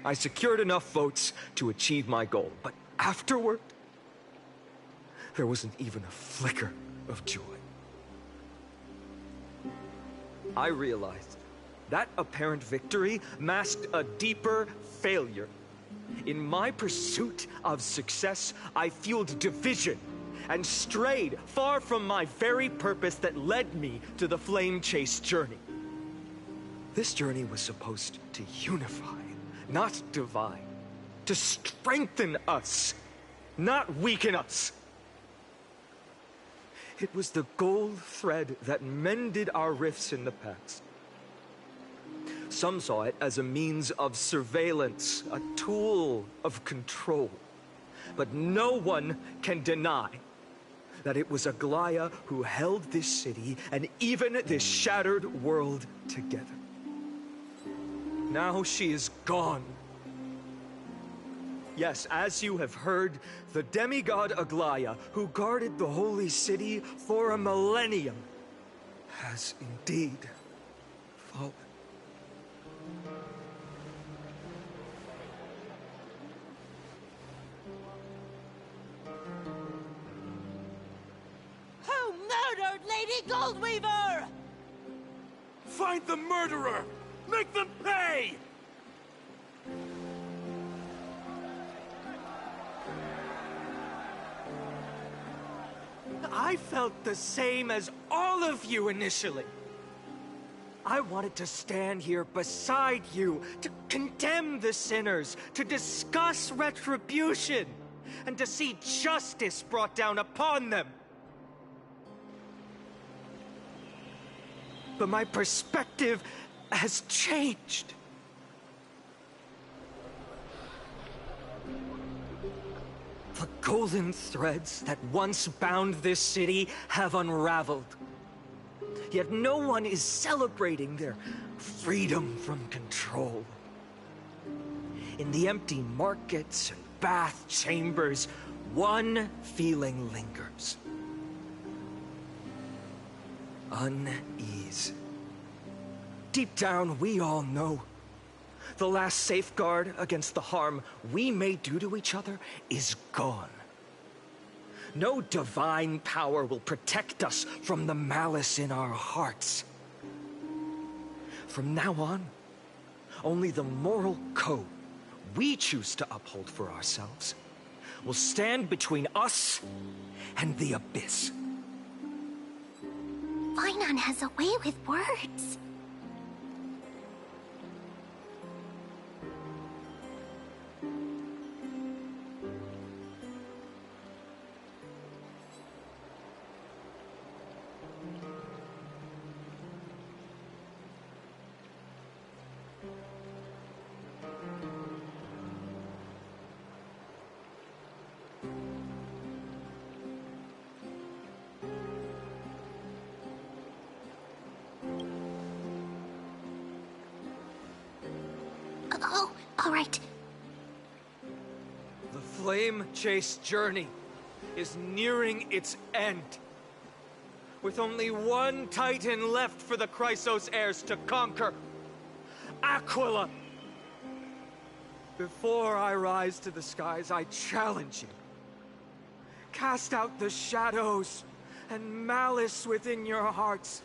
I secured enough votes to achieve my goal, but afterward, there wasn't even a flicker of joy. I realized that apparent victory masked a deeper failure. In my pursuit of success, I fueled division and strayed far from my very purpose that led me to the Flame Chase journey. This journey was supposed to unify, not divide, to strengthen us, not weaken us. It was the gold thread that mended our rifts in the past. Some saw it as a means of surveillance, a tool of control. But no one can deny that it was Aglaya who held this city and even this shattered world together. Now she is gone. Yes, as you have heard, the demigod Aglaya, who guarded the holy city for a millennium, has indeed fallen. Who murdered Lady Goldweaver? Find the murderer! Make them pay! I felt the same as all of you initially. I wanted to stand here beside you, to condemn the sinners, to discuss retribution, and to see justice brought down upon them. But my perspective has changed. The golden threads that once bound this city have unraveled. Yet no one is celebrating their freedom from control. In the empty markets and bath chambers, one feeling lingers. Unease. Deep down, we all know the last safeguard against the harm we may do to each other is gone. No divine power will protect us from the malice in our hearts. From now on, only the moral code we choose to uphold for ourselves will stand between us and the abyss. Finan has a way with words. right. The flame chase journey is nearing its end. With only one Titan left for the Chrysos heirs to conquer. Aquila! Before I rise to the skies, I challenge you. Cast out the shadows and malice within your hearts.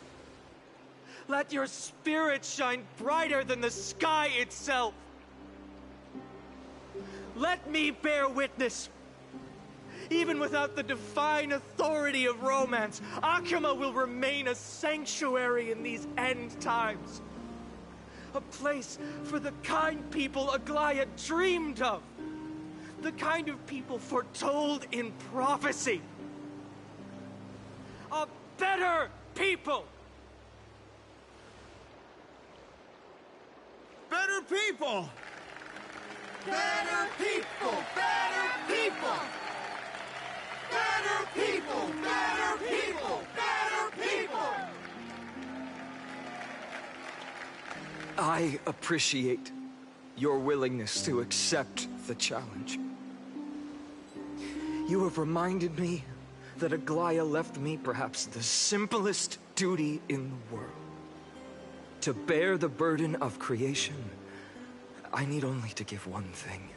Let your spirit shine brighter than the sky itself. Let me bear witness. Even without the divine authority of romance, Akuma will remain a sanctuary in these end times. A place for the kind people Aglaya dreamed of. The kind of people foretold in prophecy. A better people! Better people! Better people! Better people! Better people! Better people! Better people! I appreciate your willingness to accept the challenge. You have reminded me that Aglaya left me perhaps the simplest duty in the world. To bear the burden of creation, I need only to give one thing.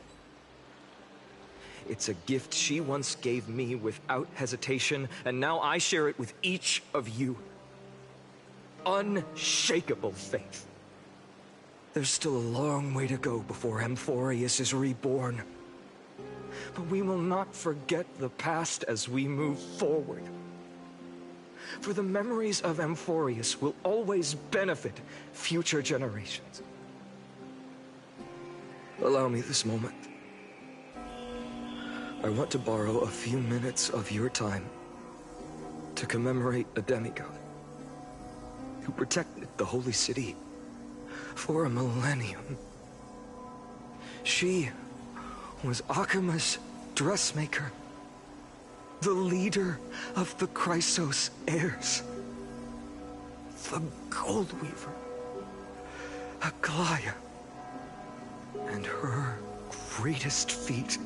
It's a gift she once gave me without hesitation, and now I share it with each of you. Unshakable faith. There's still a long way to go before Amphorius is reborn. But we will not forget the past as we move forward. For the memories of Amphorius will always benefit future generations. Allow me this moment. I want to borrow a few minutes of your time to commemorate a demigod who protected the holy city for a millennium. She was Akuma's dressmaker, the leader of the Chrysos heirs, the Gold Weaver, Aglaya, and her greatest feat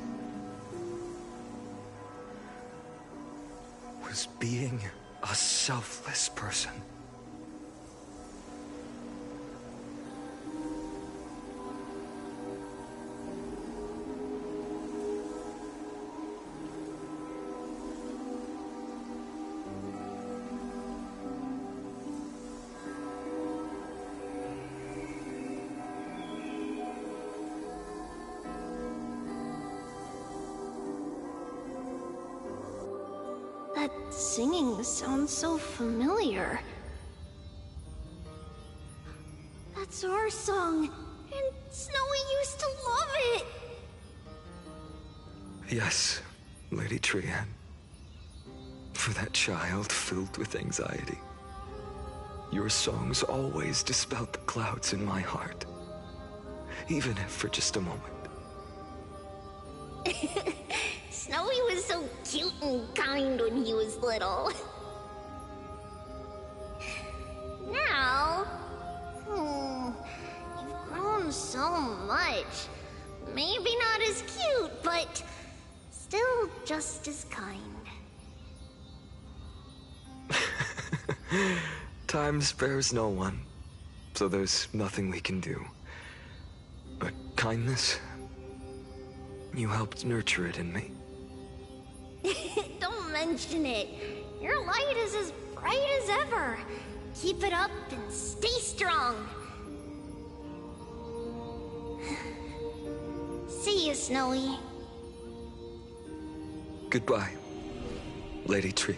was being a selfless person. That singing sounds so familiar. That's our song, and Snowy used to love it! Yes, Lady Trian. For that child filled with anxiety. Your songs always dispelled the clouds in my heart. Even if for just a moment. Snowy was so cute and kind when he was little. Now... you've grown so much. Maybe not as cute, but still just as kind. Time spares no one, so there's nothing we can do. But kindness, you helped nurture it in me. Don't mention it. Your light is as bright as ever. Keep it up and stay strong. See you, Snowy. Goodbye, Lady Trian.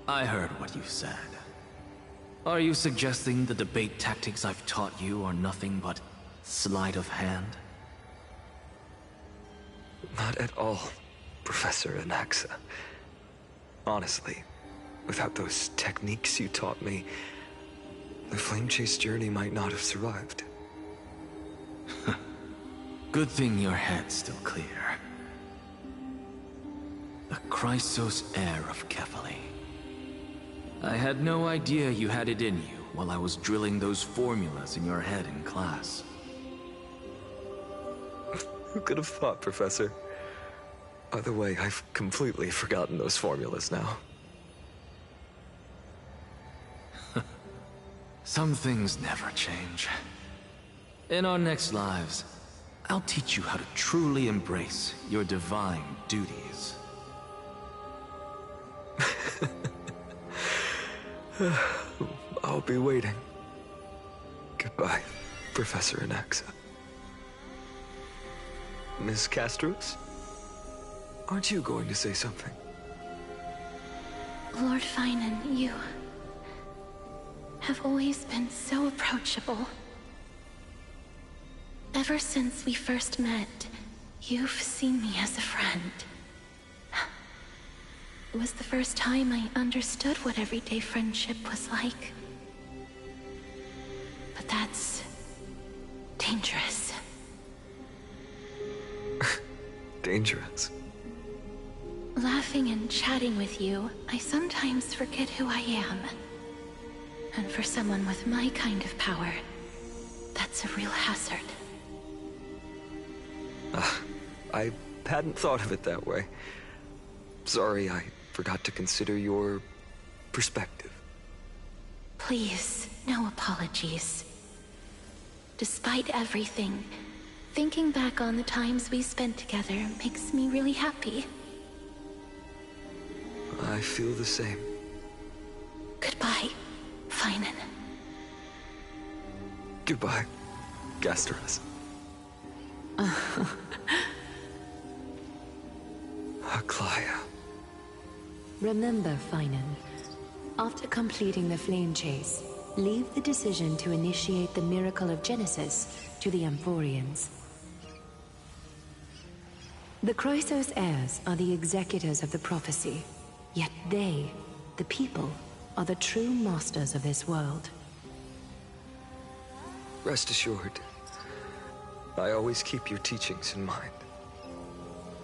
I heard what you said. Are you suggesting the debate tactics I've taught you are nothing but sleight of hand? Not at all, Professor Anaxa. Honestly, without those techniques you taught me, the Flame Chase journey might not have survived. Good thing your head's still clear. The Chrysos heir of Kefali. I had no idea you had it in you while I was drilling those formulas in your head in class. Who could have thought, Professor? By the way, I've completely forgotten those formulas now. Some things never change. In our next lives, I'll teach you how to truly embrace your divine duties. I'll be waiting. Goodbye, Professor Anaxa. Miss Castros? Aren't you going to say something? Lord Finan, you have always been so approachable. Ever since we first met, you've seen me as a friend. It was the first time I understood what everyday friendship was like. But that's dangerous. Dangerous? Laughing and chatting with you, I sometimes forget who I am. And for someone with my kind of power, that's a real hazard. I hadn't thought of it that way. Sorry, I forgot to consider your perspective. Please, no apologies. Despite everything, thinking back on the times we spent together makes me really happy. I feel the same. Goodbye, Finan. Goodbye, Gasteras. Aklaya. Remember, Finan, after completing the flame chase, leave the decision to initiate the miracle of Genesis to the Amphorians. The Chrysos heirs are the executors of the prophecy, yet they, the people, are the true masters of this world. Rest assured, I always keep your teachings in mind.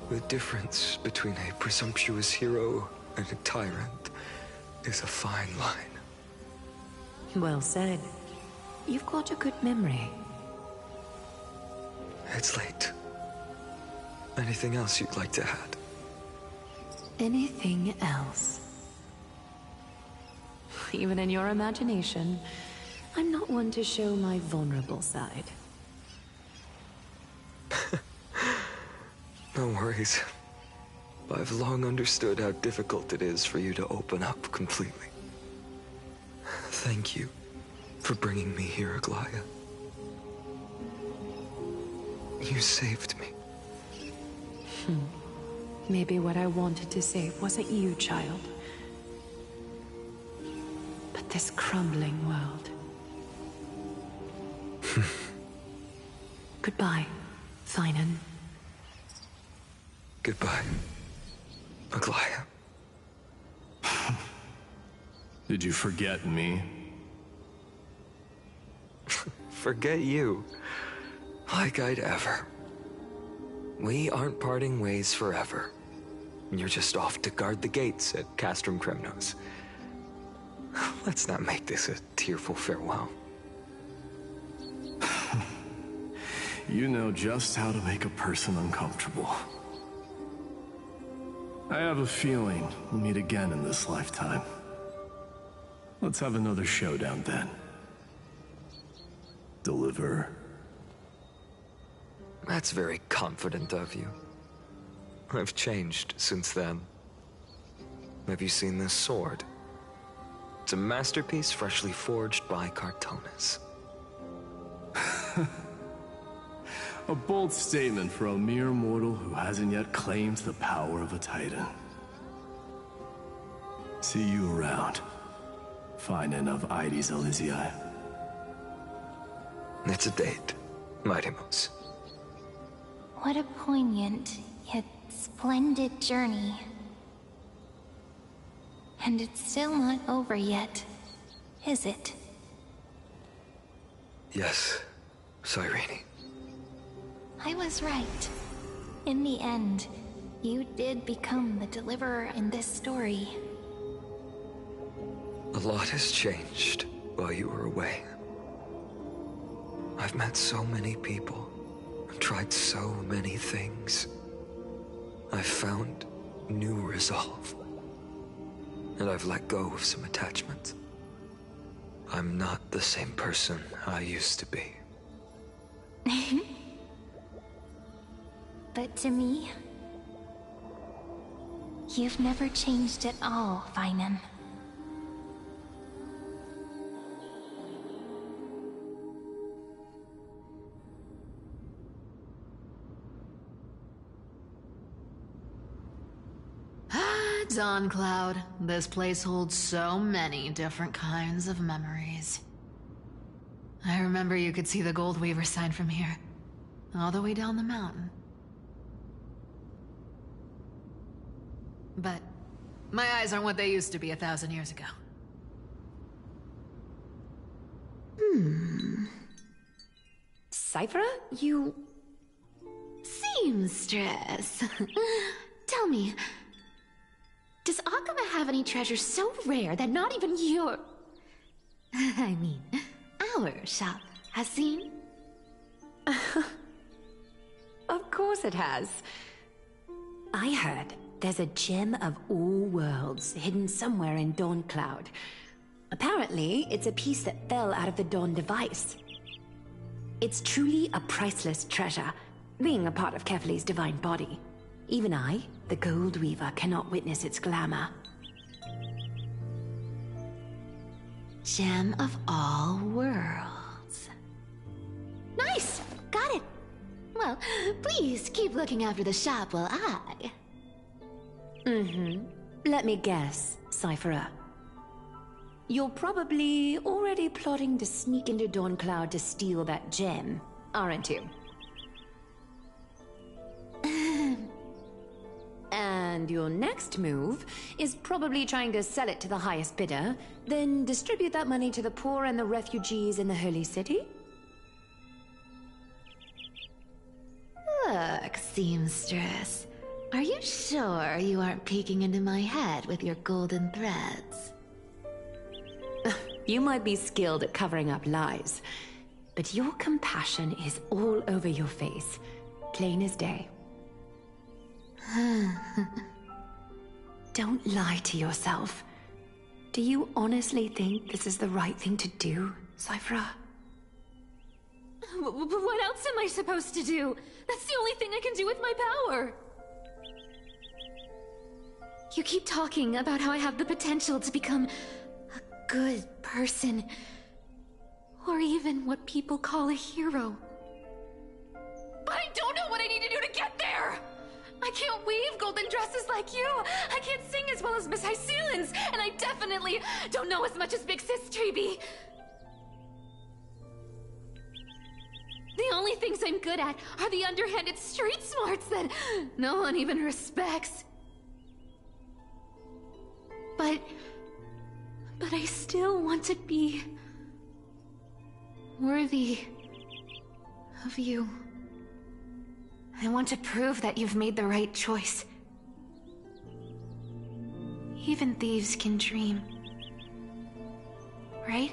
The difference between a presumptuous hero and a tyrant is a fine line. Well said. You've got a good memory. It's late. Anything else you'd like to add? Anything else? Even in your imagination, I'm not one to show my vulnerable side. No worries. I've long understood how difficult it is for you to open up completely. Thank you for bringing me here, Aglaya. You saved me. Maybe what I wanted to save wasn't you, child, but this crumbling world. Goodbye, Finan. Goodbye, Aglaya. Did you forget me? Forget you? Like I'd ever. We aren't parting ways forever. You're just off to guard the gates at Castrum Kremnos. Let's not make this a tearful farewell. You know just how to make a person uncomfortable. I have a feeling we'll meet again in this lifetime. Let's have another showdown then. Deliver. That's very confident of you. I've changed since then. Have you seen this sword? It's a masterpiece freshly forged by Cartonis. A bold statement for a mere mortal who hasn't yet claimed the power of a titan. See you around, Finan of Ides Elysiae. It's a date, Mighty Moose. What a poignant, yet splendid journey. And it's still not over yet, is it? Yes, Cyrene. I was right. In the end, you did become the deliverer in this story. A lot has changed while you were away. I've met so many people, I've tried so many things. I've found new resolve. And I've let go of some attachments. I'm not the same person I used to be. But to me, you've never changed at all, Finan. Dawn Cloud. This place holds so many different kinds of memories. I remember you could see the Gold Weaver sign from here, all the way down the mountain. But my eyes aren't what they used to be 1,000 years ago. Cyphra, you... Seamstress. Tell me, does Akama have any treasures so rare that not even your... I mean, our shop has seen? Of course it has. I heard there's a gem of all worlds hidden somewhere in Dawn Cloud. Apparently, it's a piece that fell out of the Dawn device. It's truly a priceless treasure, being a part of Kefli's divine body. Even I, the Gold Weaver, cannot witness its glamour. Gem of all worlds. Nice! Got it! Well, please keep looking after the shop while I... Let me guess, Cyphra. You're probably already plotting to sneak into Dawn Cloud to steal that gem, aren't you? And your next move is probably trying to sell it to the highest bidder, then distribute that money to the poor and the refugees in the Holy City? Look, seamstress. Are you sure you aren't peeking into my head with your golden threads? You might be skilled at covering up lies, but your compassion is all over your face, plain as day. Don't lie to yourself. Do you honestly think this is the right thing to do, Cyphra? What else am I supposed to do? That's the only thing I can do with my power. You keep talking about how I have the potential to become a good person. Or even what people call a hero. But I don't know what I need to do to get there! I can't weave golden dresses like you! I can't sing as well as Miss Hyceelins! And I definitely don't know as much as Big Sis Treeby! The only things I'm good at are the underhanded street smarts that no one even respects. But I still want to be worthy of you. I want to prove that you've made the right choice. Even thieves can dream. Right?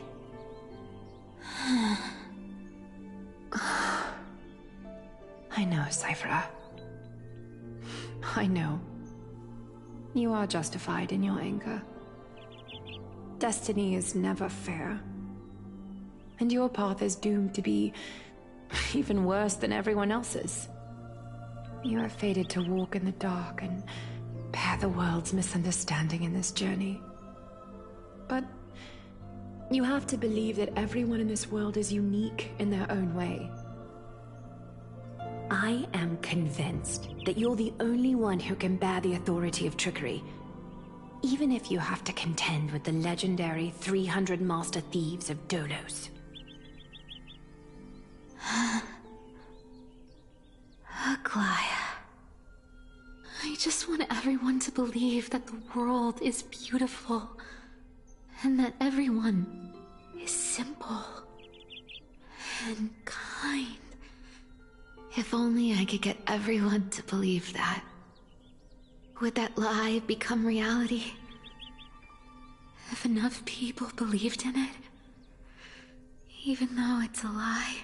I know, Cyphra. I know. You are justified in your anger. Destiny is never fair. And your path is doomed to be even worse than everyone else's. You are fated to walk in the dark and bear the world's misunderstanding in this journey. But you have to believe that everyone in this world is unique in their own way. I am convinced that you're the only one who can bear the authority of trickery, even if you have to contend with the legendary 300 master thieves of Dolos. Aglaya. I just want everyone to believe that the world is beautiful, and that everyone is simple and kind. If only I could get everyone to believe that. Would that lie become reality? If enough people believed in it, even though it's a lie.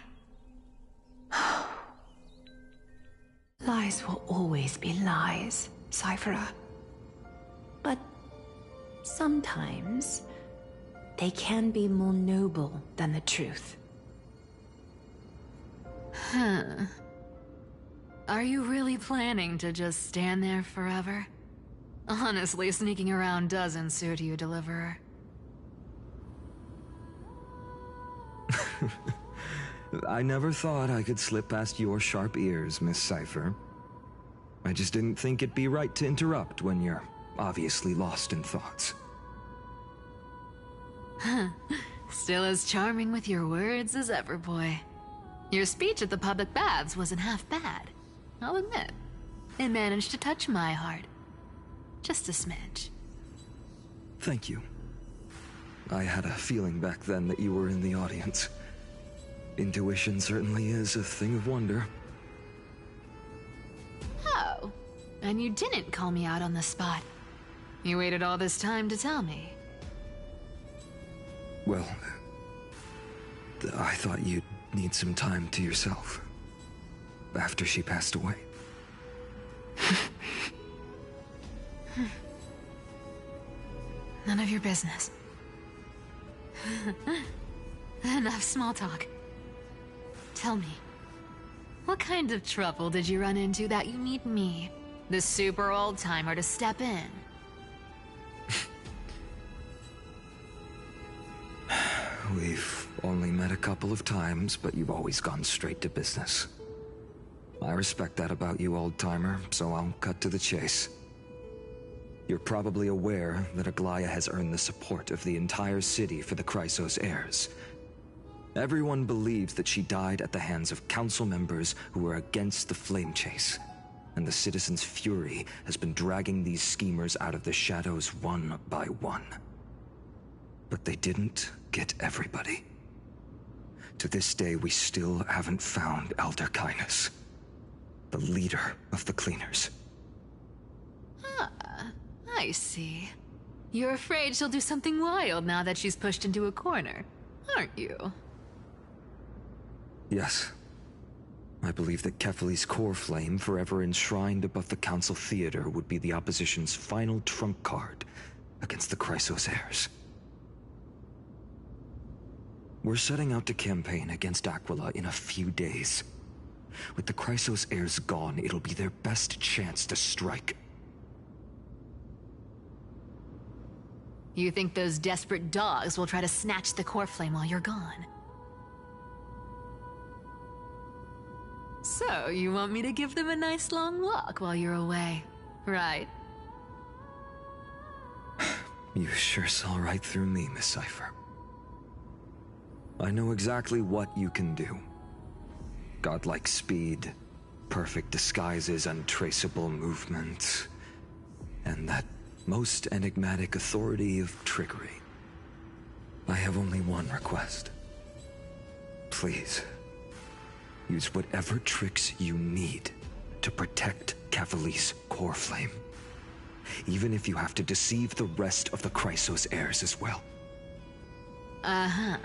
Lies will always be lies, Cyphera. But sometimes they can be more noble than the truth. Huh. Are you really planning to just stand there forever? Honestly, sneaking around doesn't suit you, Deliverer. I never thought I could slip past your sharp ears, Miss Cypher. I just didn't think it'd be right to interrupt when you're obviously lost in thoughts. Still as charming with your words as ever, boy. Your speech at the public baths wasn't half bad, I'll admit. It managed to touch my heart. Just a smidge. Thank you. I had a feeling back then that you were in the audience. Intuition certainly is a thing of wonder. Oh, and you didn't call me out on the spot. You waited all this time to tell me. Well, I thought you'd need some time to yourself. After she passed away. None of your business. Enough small talk. Tell me, what kind of trouble did you run into that you need me, the super old-timer, to step in? We've only met a couple of times, but you've always gone straight to business. I respect that about you, old-timer, so I'll cut to the chase. You're probably aware that Aglaya has earned the support of the entire city for the Chrysos heirs. Everyone believes that she died at the hands of council members who were against the flame chase, and the citizens' fury has been dragging these schemers out of the shadows one by one. But they didn't get everybody. To this day, we still haven't found Elder Kynus, the leader of the cleaners. I see. You're afraid she'll do something wild now that she's pushed into a corner, aren't you? Yes. I believe that Kefali's core flame, forever enshrined above the council theater, would be the opposition's final trump card against the Chrysos heirs. We're setting out to campaign against Aquila in a few days. With the Chrysos heirs gone, it'll be their best chance to strike. You think those desperate dogs will try to snatch the core flame while you're gone? So, you want me to give them a nice long walk while you're away, right? You sure saw right through me, Miss Cypher. I know exactly what you can do. Godlike speed, perfect disguises, untraceable movement, and that most enigmatic authority of trickery. I have only one request. Please, use whatever tricks you need to protect Kefali's core flame. Even if you have to deceive the rest of the Chrysos heirs as well. Uh-huh.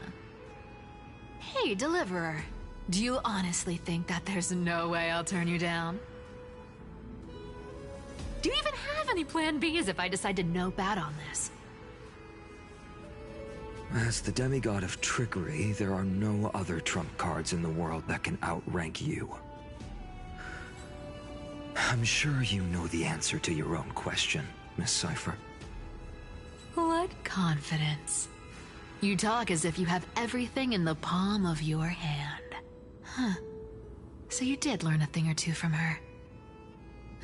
Hey, Deliverer. Do you honestly think that there's no way I'll turn you down? Do you even have any plan Bs if I decide to nope out on this? As the demigod of trickery, there are no other trump cards in the world that can outrank you. I'm sure you know the answer to your own question, Miss Cypher. What confidence. You talk as if you have everything in the palm of your hand. Huh. So you did learn a thing or two from her.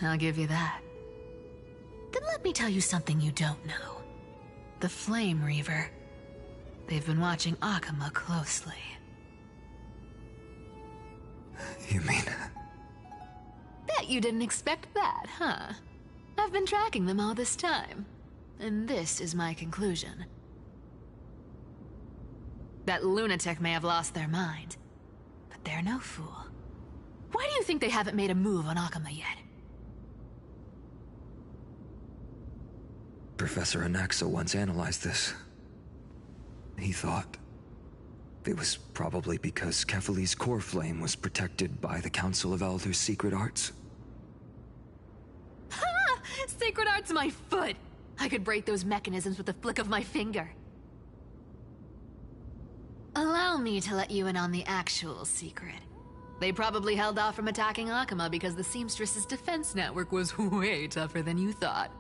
I'll give you that. Then let me tell you something you don't know. The Flame Reaver. They've been watching Akama closely. You mean... Bet you didn't expect that, huh? I've been tracking them all this time. And this is my conclusion. That lunatic may have lost their mind, but they're no fool. Why do you think they haven't made a move on Akama yet? Professor Anaxa once analyzed this. He thought it was probably because Kefali's core flame was protected by the Council of Elders' secret arts. Sacred Art's my foot! I could break those mechanisms with the flick of my finger. Allow me to let you in on the actual secret. They probably held off from attacking Akuma because the Seamstress's defense network was way tougher than you thought.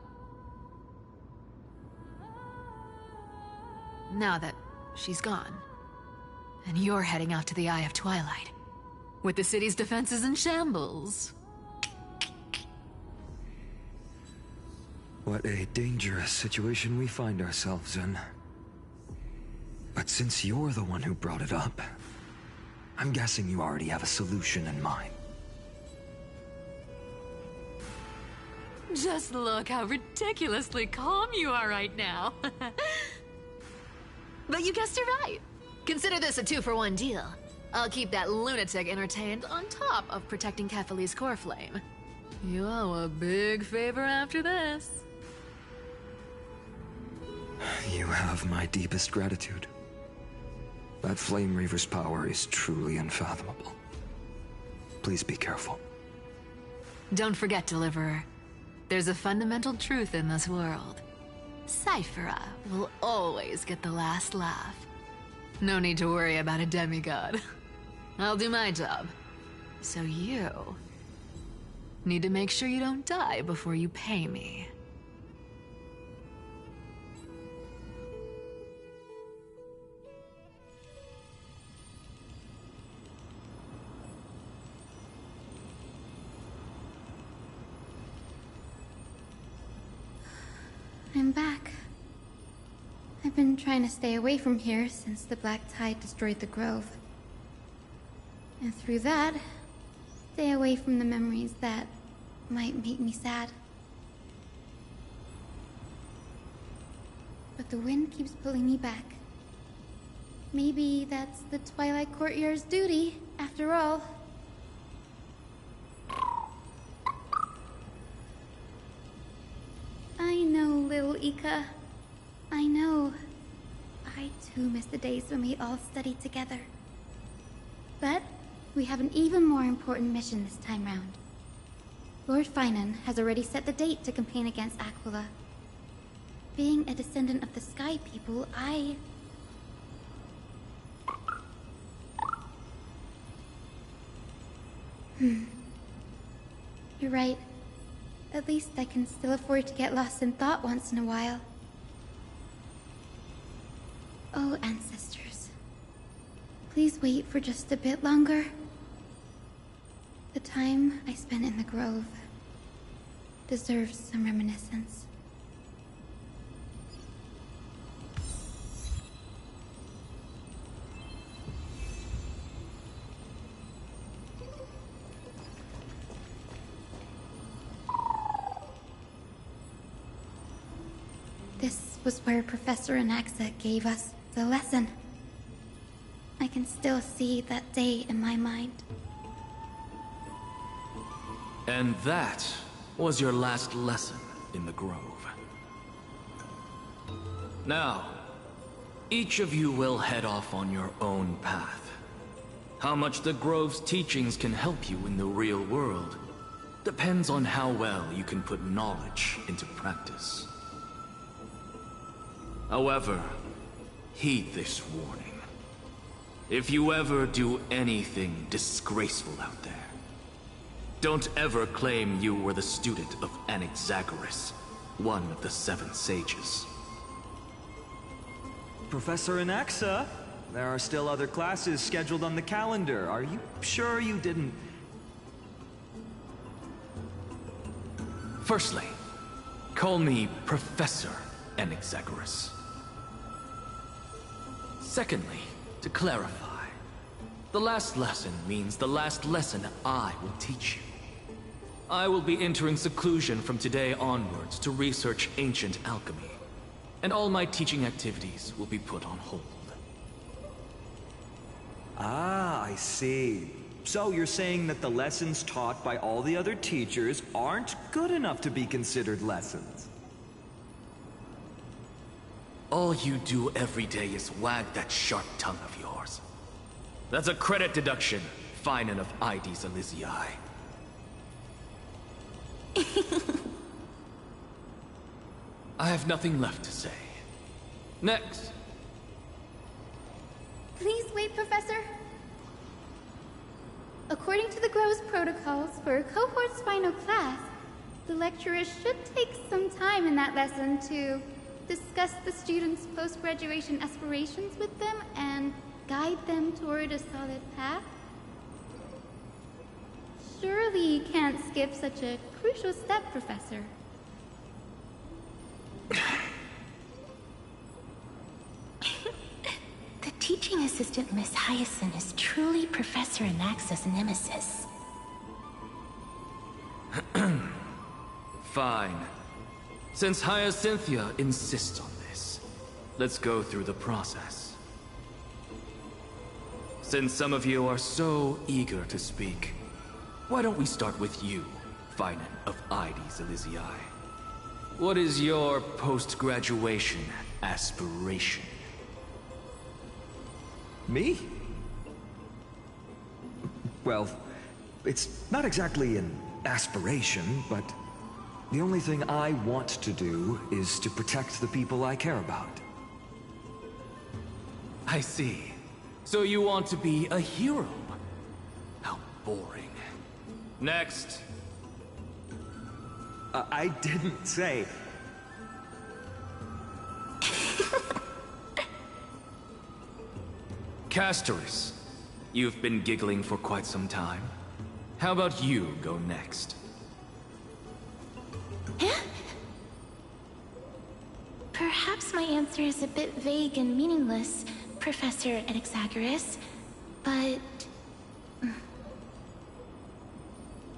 Now that she's gone, and you're heading out to the Eye of Twilight, with the city's defenses in shambles. What a dangerous situation we find ourselves in. But since you're the one who brought it up, I'm guessing you already have a solution in mind. Just look how ridiculously calm you are right now. But you guessed it right. Consider this a 2-for-1 deal. I'll keep that lunatic entertained on top of protecting Kefali's core flame. You owe a big favor after this. You have my deepest gratitude. That Flame Reaver's power is truly unfathomable. Please be careful. Don't forget, Deliverer. There's a fundamental truth in this world. Cyphera will always get the last laugh. No need to worry about a demigod. I'll do my job. So you need to make sure you don't die before you pay me. I'm back. I've been trying to stay away from here since the Black Tide destroyed the grove. And through that, stay away from the memories that might make me sad. But the wind keeps pulling me back. Maybe that's the Twilight Courtyard's duty, after all. I know, little Ika. I know. I too miss the days when we all studied together. But we have an even more important mission this time round. Lord Finan has already set the date to campaign against Aquila. Being a descendant of the Sky People, You're right. At least I can still afford to get lost in thought once in a while. Oh, ancestors. Please wait for just a bit longer. The time I spent in the grove deserves some reminiscence. This was where Professor Anaxa gave us the lesson. I can still see that day in my mind. And that was your last lesson in the Grove. Now, each of you will head off on your own path. How much the Grove's teachings can help you in the real world depends on how well you can put knowledge into practice. However, heed this warning. If you ever do anything disgraceful out there, don't ever claim you were the student of Anaxagoras, one of the 7 sages. Professor Anaxa, there are still other classes scheduled on the calendar. Are you sure you didn't... Firstly, call me Professor Anaxagoras. Secondly, to clarify, the last lesson means the last lesson I will teach you. I will be entering seclusion from today onwards to research ancient alchemy, and all my teaching activities will be put on hold. Ah, I see. So you're saying that the lessons taught by all the other teachers aren't good enough to be considered lessons? All you do every day is wag that sharp tongue of yours. That's a credit deduction, Finan of Ides Elysiae. I have nothing left to say. Next. Please wait, Professor. According to the Grove's protocols for a cohort's final class, the lecturer should take some time in that lesson to discuss the students' post-graduation aspirations with them and guide them toward a solid path. Surely you can't skip such a crucial step, Professor. The teaching assistant, Miss Hyacinth, is truly Professor Anaxa's nemesis. Fine. Since Hyacinthia insists on this, let's go through the process. Since some of you are so eager to speak, why don't we start with you, Finan of Ides Elysiae? What is your post-graduation aspiration? Me? Well, it's not exactly an aspiration, but the only thing I want to do is to protect the people I care about. I see. So you want to be a hero? How boring. Next. I didn't say... Castoris, you've been giggling for quite some time. How about you go next? Perhaps my answer is a bit vague and meaningless, Professor Anaxagoras, but...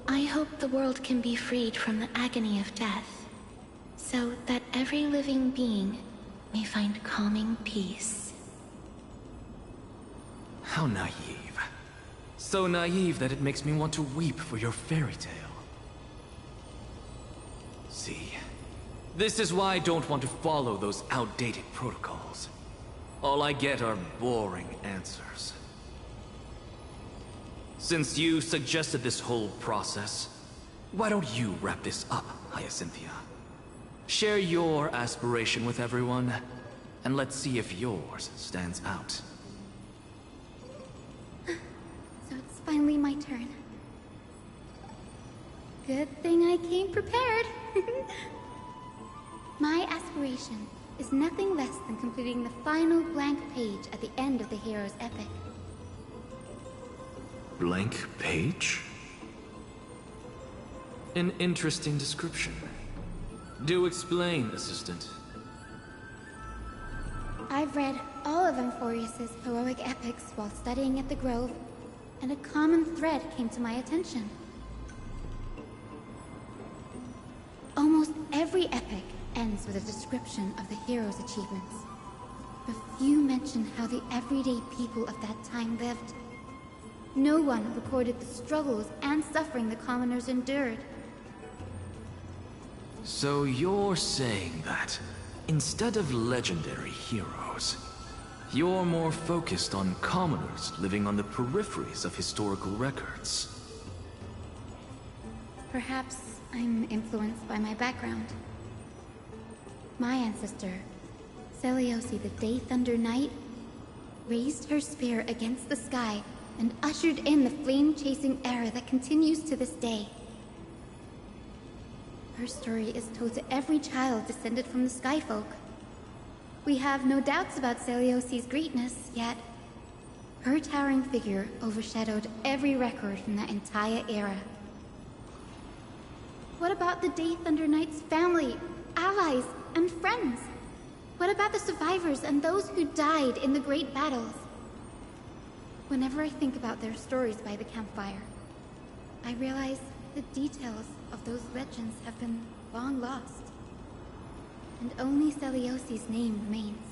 I hope the world can be freed from the agony of death, so that every living being may find calming peace. How naive. So naive that it makes me want to weep for your fairy tale. See, this is why I don't want to follow those outdated protocols. All I get are boring answers. Since you suggested this whole process, why don't you wrap this up, Hyacinthia? Share your aspiration with everyone, and let's see if yours stands out. So it's finally my turn. Good thing I came prepared. My aspiration is nothing less than completing the final blank page at the end of the hero's epic. Blank page? An interesting description. Do explain, Assistant. I've read all of Amphorius's heroic epics while studying at the Grove, and a common thread came to my attention. Almost every epic ends with a description of the hero's achievements. But few mention how the everyday people of that time lived. No one recorded the struggles and suffering the commoners endured. So you're saying that, instead of legendary heroes, you're more focused on commoners living on the peripheries of historical records. Perhaps I'm influenced by my background. My ancestor, Seliosi the Day Thunder Knight, raised her spear against the sky and ushered in the flame-chasing era that continues to this day. Her story is told to every child descended from the Skyfolk. We have no doubts about Celiosi's greatness, yet her towering figure overshadowed every record from that entire era. What about the Day Thunder Knight's family, allies, and friends? What about the survivors and those who died in the great battles? Whenever I think about their stories by the campfire, I realize the details of those legends have been long lost. And only Celiosi's name remains.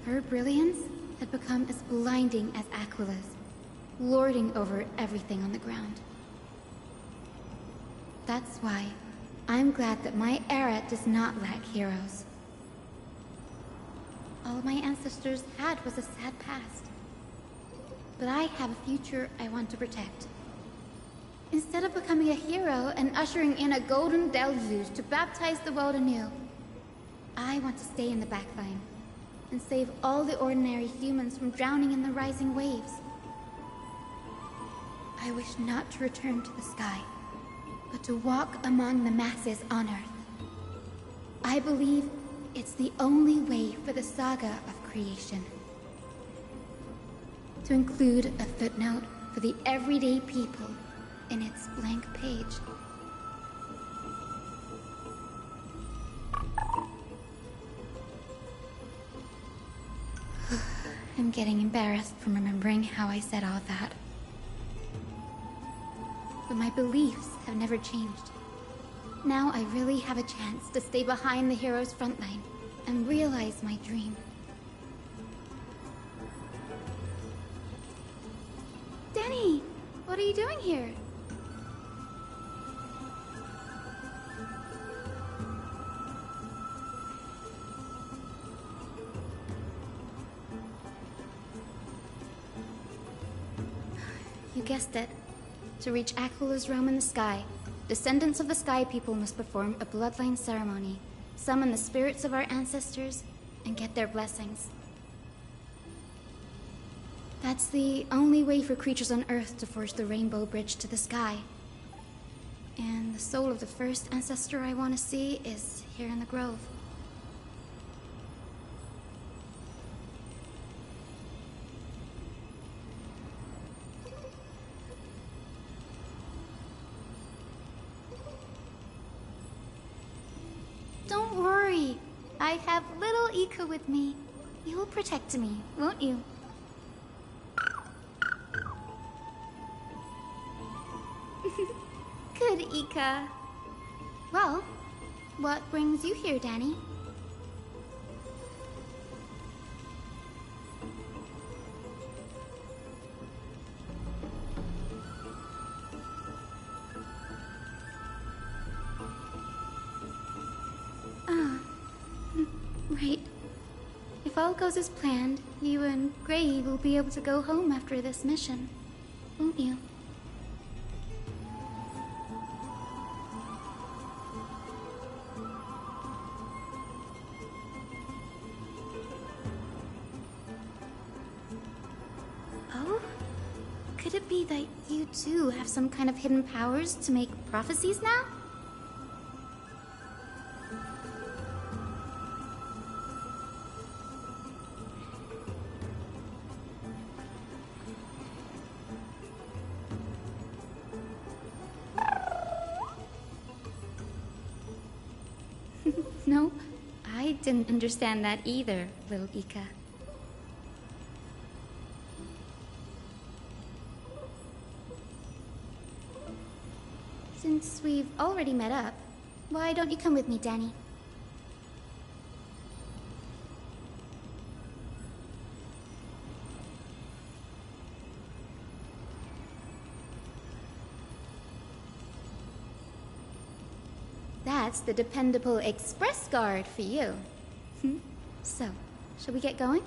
Her brilliance had become as blinding as Aquila's, lording over everything on the ground. That's why I'm glad that my era does not lack heroes. All my ancestors had was a sad past. But I have a future I want to protect. Instead of becoming a hero and ushering in a golden deluge to baptize the world anew, I want to stay in the backline and save all the ordinary humans from drowning in the rising waves. I wish not to return to the sky, but to walk among the masses on Earth. I believe it's the only way for the saga of creation. To include a footnote for the everyday people in its blank page. I'm getting embarrassed from remembering how I said all that. But my beliefs have never changed. Now I really have a chance to stay behind the hero's front line and realize my dream. Danny, what are you doing here? You guessed it. To reach Akula's realm in the sky, descendants of the Sky People must perform a bloodline ceremony, summon the spirits of our ancestors, and get their blessings. That's the only way for creatures on Earth to forge the rainbow bridge to the sky. And the soul of the first ancestor I want to see is here in the grove. Don't worry. I have little Ika with me. You will protect me, won't you? Good, Ika. Well, what brings you here, Danny? Right. If all goes as planned, you and Gray will be able to go home after this mission, won't you? Oh? Could it be that you too have some kind of hidden powers to make prophecies now? No, I didn't understand that either, little Ika. Since we've already met up, why don't you come with me, Danny? That's the dependable express guard for you. So, shall we get going?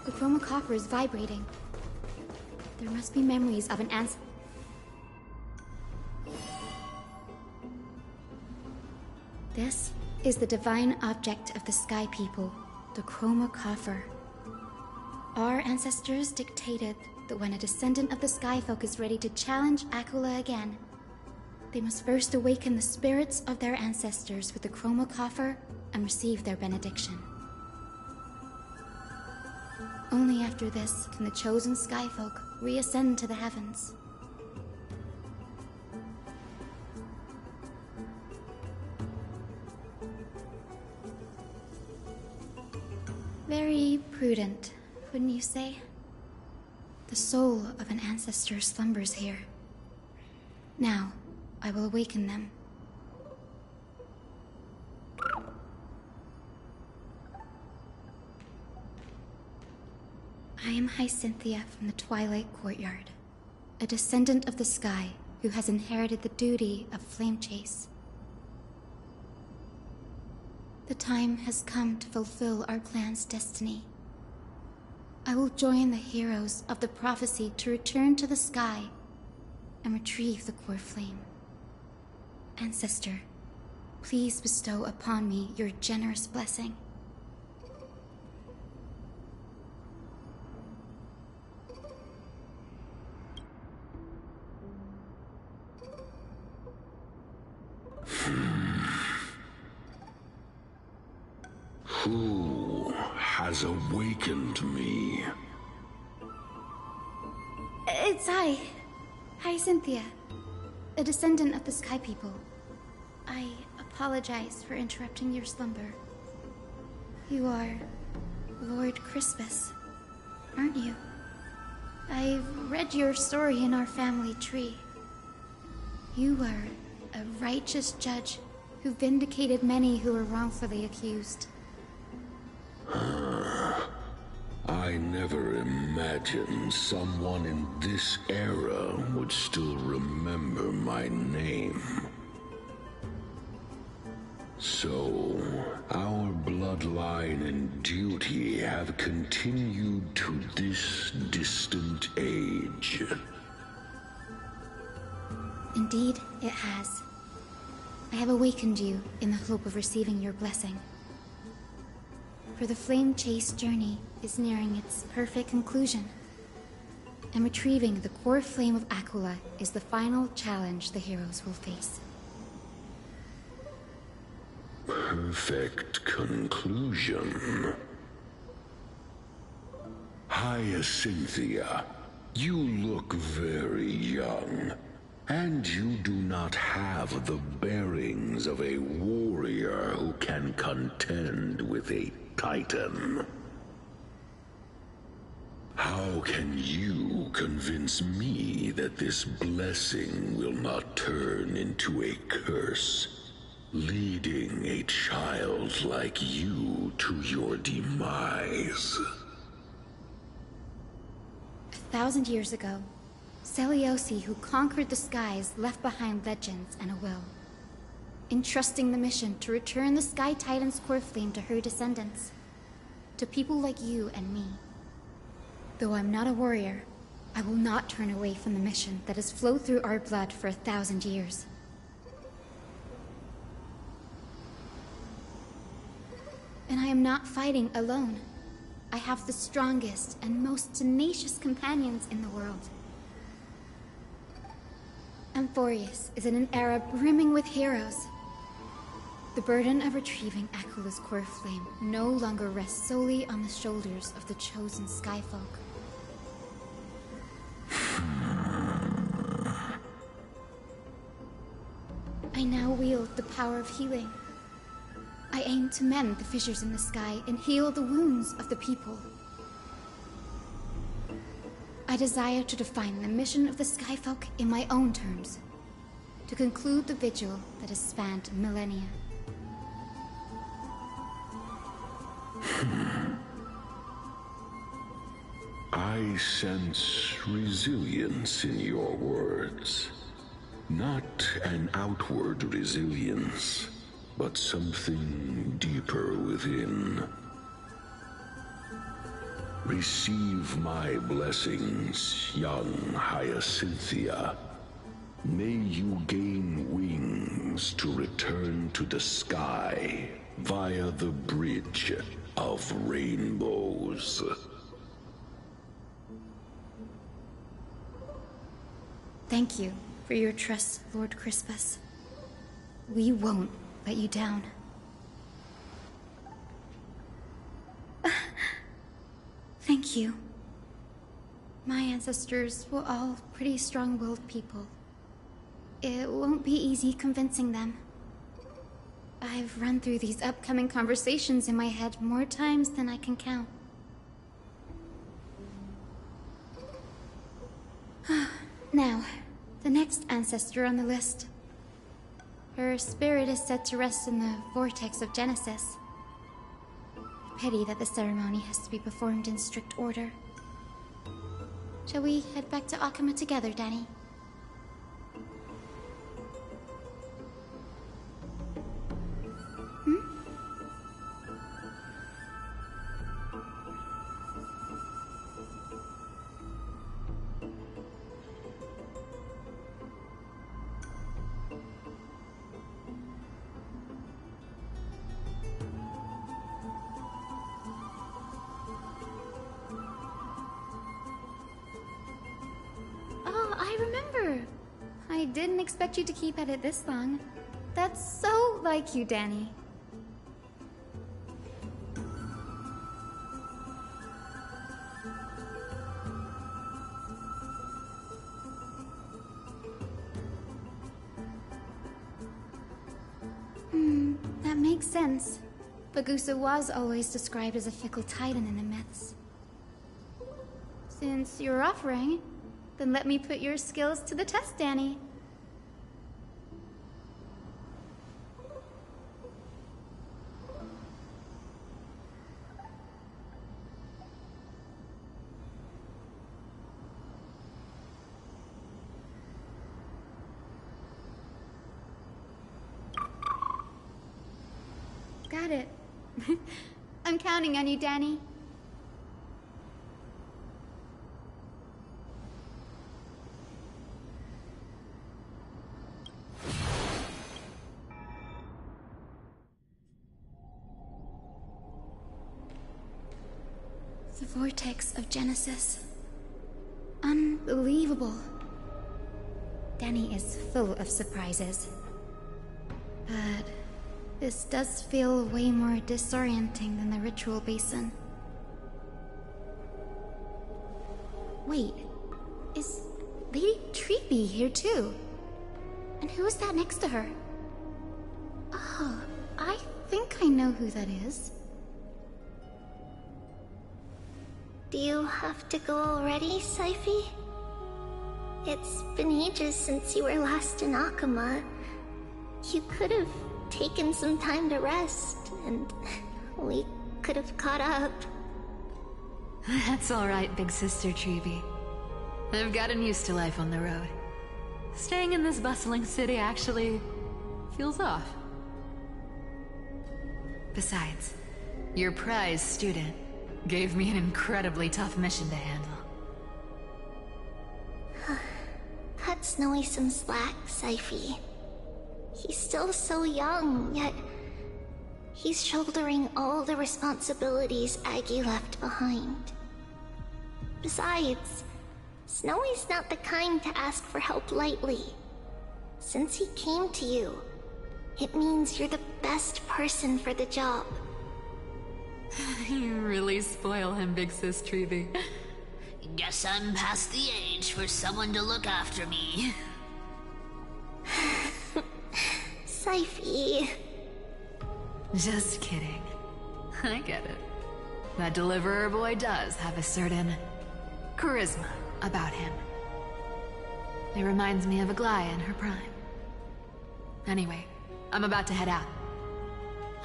The chroma copper is vibrating. There must be memories of an ancestor. This is the divine object of the Sky People, the chroma coffer. Our ancestors dictated that when a descendant of the Sky Folk is ready to challenge Akula again, they must first awaken the spirits of their ancestors with the chroma coffer and receive their benediction. Only after this can the chosen Skyfolk reascend to the heavens. Very prudent, wouldn't you say? The soul of an ancestor slumbers here. Now, I will awaken them. I am Hyacinthia from the Twilight Courtyard, a descendant of the sky who has inherited the duty of flame chase. The time has come to fulfill our clan's destiny. I will join the heroes of the prophecy to return to the sky and retrieve the core flame. Ancestor, please bestow upon me your generous blessing. Who has awakened me? It's I, Hyacinthia, a descendant of the Sky People. I apologize for interrupting your slumber. You are Lord Crispus, aren't you? I've read your story in our family tree. You are a righteous judge who vindicated many who were wrongfully accused. I never imagined someone in this era would still remember my name. So, our bloodline and duty have continued to this distant age. Indeed, it has. I have awakened you in the hope of receiving your blessing. For the flame chase journey is nearing its perfect conclusion, and retrieving the core flame of Aquila is the final challenge the heroes will face. Perfect conclusion. Hyacinthia, you look very young, and you do not have the bearings of a warrior who can contend with a Titan. How can you convince me that this blessing will not turn into a curse, leading a child like you to your demise? 1,000 years ago, Seliosi, who conquered the skies, left behind legends and a will, entrusting the mission to return the Sky Titan's core flame to her descendants, to people like you and me. Though I'm not a warrior, I will not turn away from the mission that has flowed through our blood for 1,000 years. And I am not fighting alone. I have the strongest and most tenacious companions in the world. Amphorius is in an era brimming with heroes. The burden of retrieving Aquila's core flame no longer rests solely on the shoulders of the chosen Skyfolk. I now wield the power of healing. I aim to mend the fissures in the sky and heal the wounds of the people. I desire to define the mission of the Skyfolk in my own terms, to conclude the vigil that has spanned millennia. I sense resilience in your words. Not an outward resilience, but something deeper within. Receive my blessings, young Hyacinthia. May you gain wings to return to the sky via the bridge of rainbows. Thank you for your trust, Lord Crispus. We won't let you down. Thank you. My ancestors were all pretty strong-willed people. It won't be easy convincing them. I've run through these upcoming conversations in my head more times than I can count. Now, the next ancestor on the list. Her spirit is said to rest in the vortex of Genesis. Pity that the ceremony has to be performed in strict order. Shall we head back to Akama together, Danny? I didn't expect you to keep at it this long. That's so like you, Danny. That makes sense. Bagusa was always described as a fickle titan in the myths. Since you're offering, then let me put your skills to the test, Danny. Got it. I'm counting on you, Danny. The vortex of Genesis. Unbelievable. Danny is full of surprises. But this does feel way more disorienting than the ritual basin. Wait, is Lady Treepy here too? And who is that next to her? Oh, I think I know who that is. Do you have to go already, Saifi? It's been ages since you were last in Akama. You could have taken some time to rest, and we could have caught up. That's alright, big sister Treevy. I've gotten used to life on the road. Staying in this bustling city actually feels off. Besides, your prize student gave me an incredibly tough mission to handle. Cut Snowy some slack, Saifi. He's still so young, yet he's shouldering all the responsibilities Aggie left behind. Besides, Snowy's not the kind to ask for help lightly. Since he came to you, it means you're the best person for the job. You really spoil him, big sis Treevy. Guess I'm past the age for someone to look after me. Saifi. Just kidding. I get it. That deliverer boy does have a certain charisma about him. It reminds me of Aglaia in her prime. Anyway, I'm about to head out.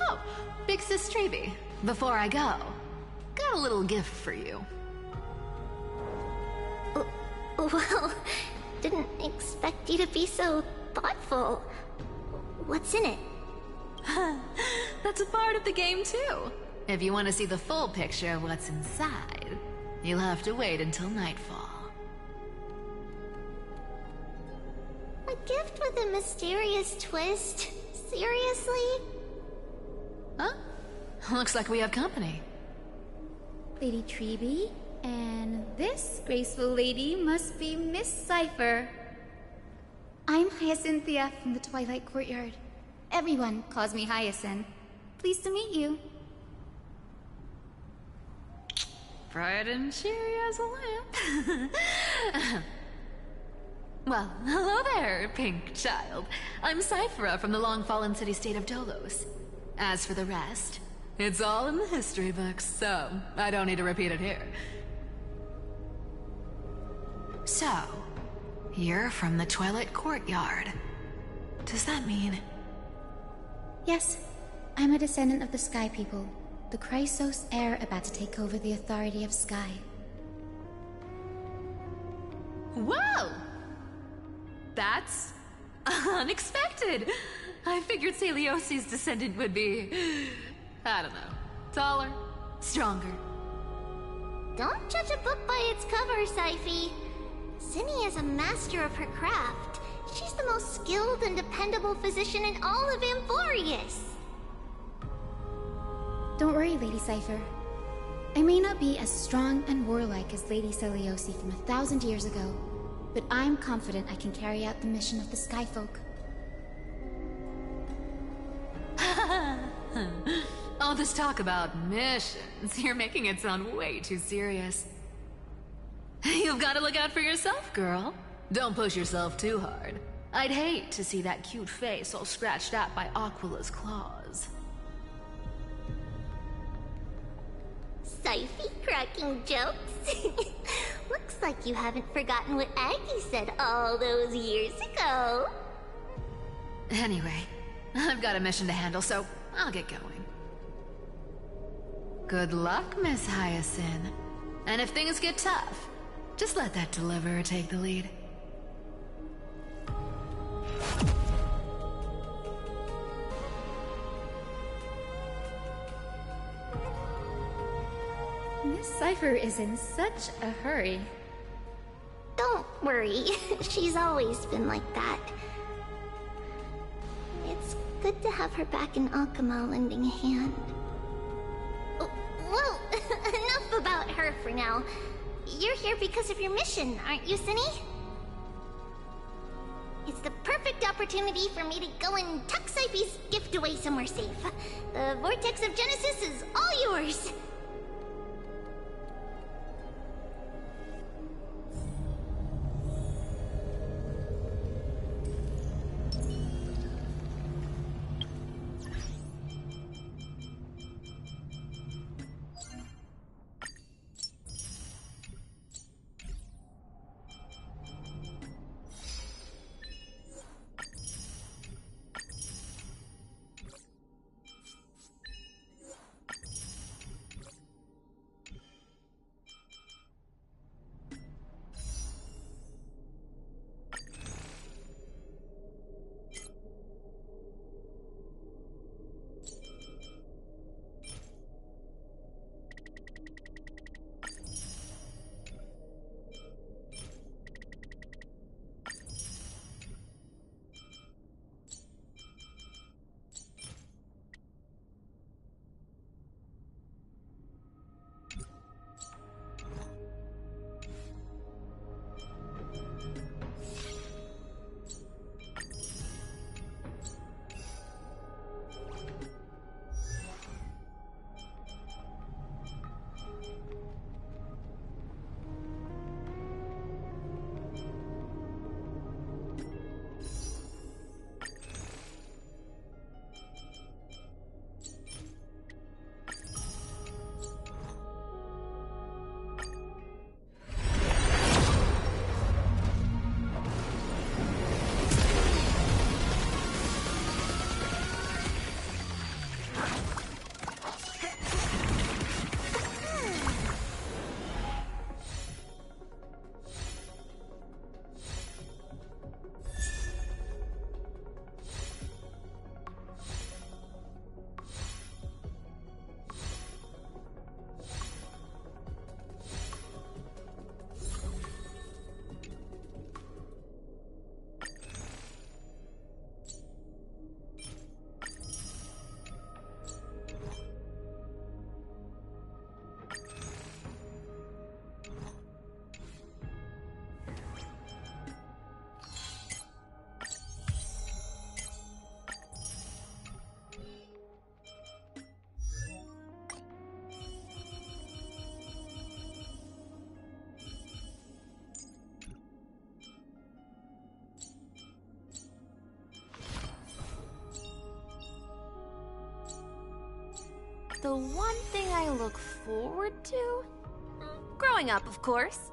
Oh, big sis Treevy. Before I go, got a little gift for you. Well, didn't expect you to be so thoughtful. What's in it? That's a part of the game, too. If you want to see the full picture of what's inside, you'll have to wait until nightfall. A gift with a mysterious twist? Seriously? Huh? Looks like we have company. Lady Treevy, and this graceful lady must be Miss Cypher. I'm Hyacinthia from the Twilight Courtyard. Everyone calls me Hyacinth. Pleased to meet you. bright and cheery as a lamp. Well, hello there, pink child. I'm Cyphera from the long-fallen city-state of Dolos. As for the rest, it's all in the history books, so I don't need to repeat it here. So, you're from the Twilight Courtyard. Does that mean... Yes, I'm a descendant of the Sky People, the Chrysos heir about to take over the authority of Sky. Whoa! That's unexpected. I figured Celiosi's descendant would be, I don't know, taller, stronger. Don't judge a book by its cover, Syphe. Zinni is a master of her craft. She's the most skilled and dependable physician in all of Amphorius. Don't worry, Lady Cypher. I may not be as strong and warlike as Lady Celiosi from 1,000 years ago, but I'm confident I can carry out the mission of the Skyfolk. All this talk about missions, you're making it sound way too serious. You've got to look out for yourself, girl. Don't push yourself too hard. I'd hate to see that cute face all scratched out by Aquila's claws. Syphe cracking jokes? Looks like you haven't forgotten what Aggie said all those years ago. Anyway, I've got a mission to handle, so I'll get going. Good luck, Miss Hyacinth. And if things get tough, just let that deliverer take the lead. Miss Cypher is in such a hurry. Don't worry, she's always been like that. It's good to have her back in Akama lending a hand. Oh, well, enough about her for now. You're here because of your mission, aren't you, Zinni? It's the perfect opportunity for me to go and tuck Syphe's gift away somewhere safe. The Vortex of Genesis is all yours! The one thing I look forward to? Growing up, of course.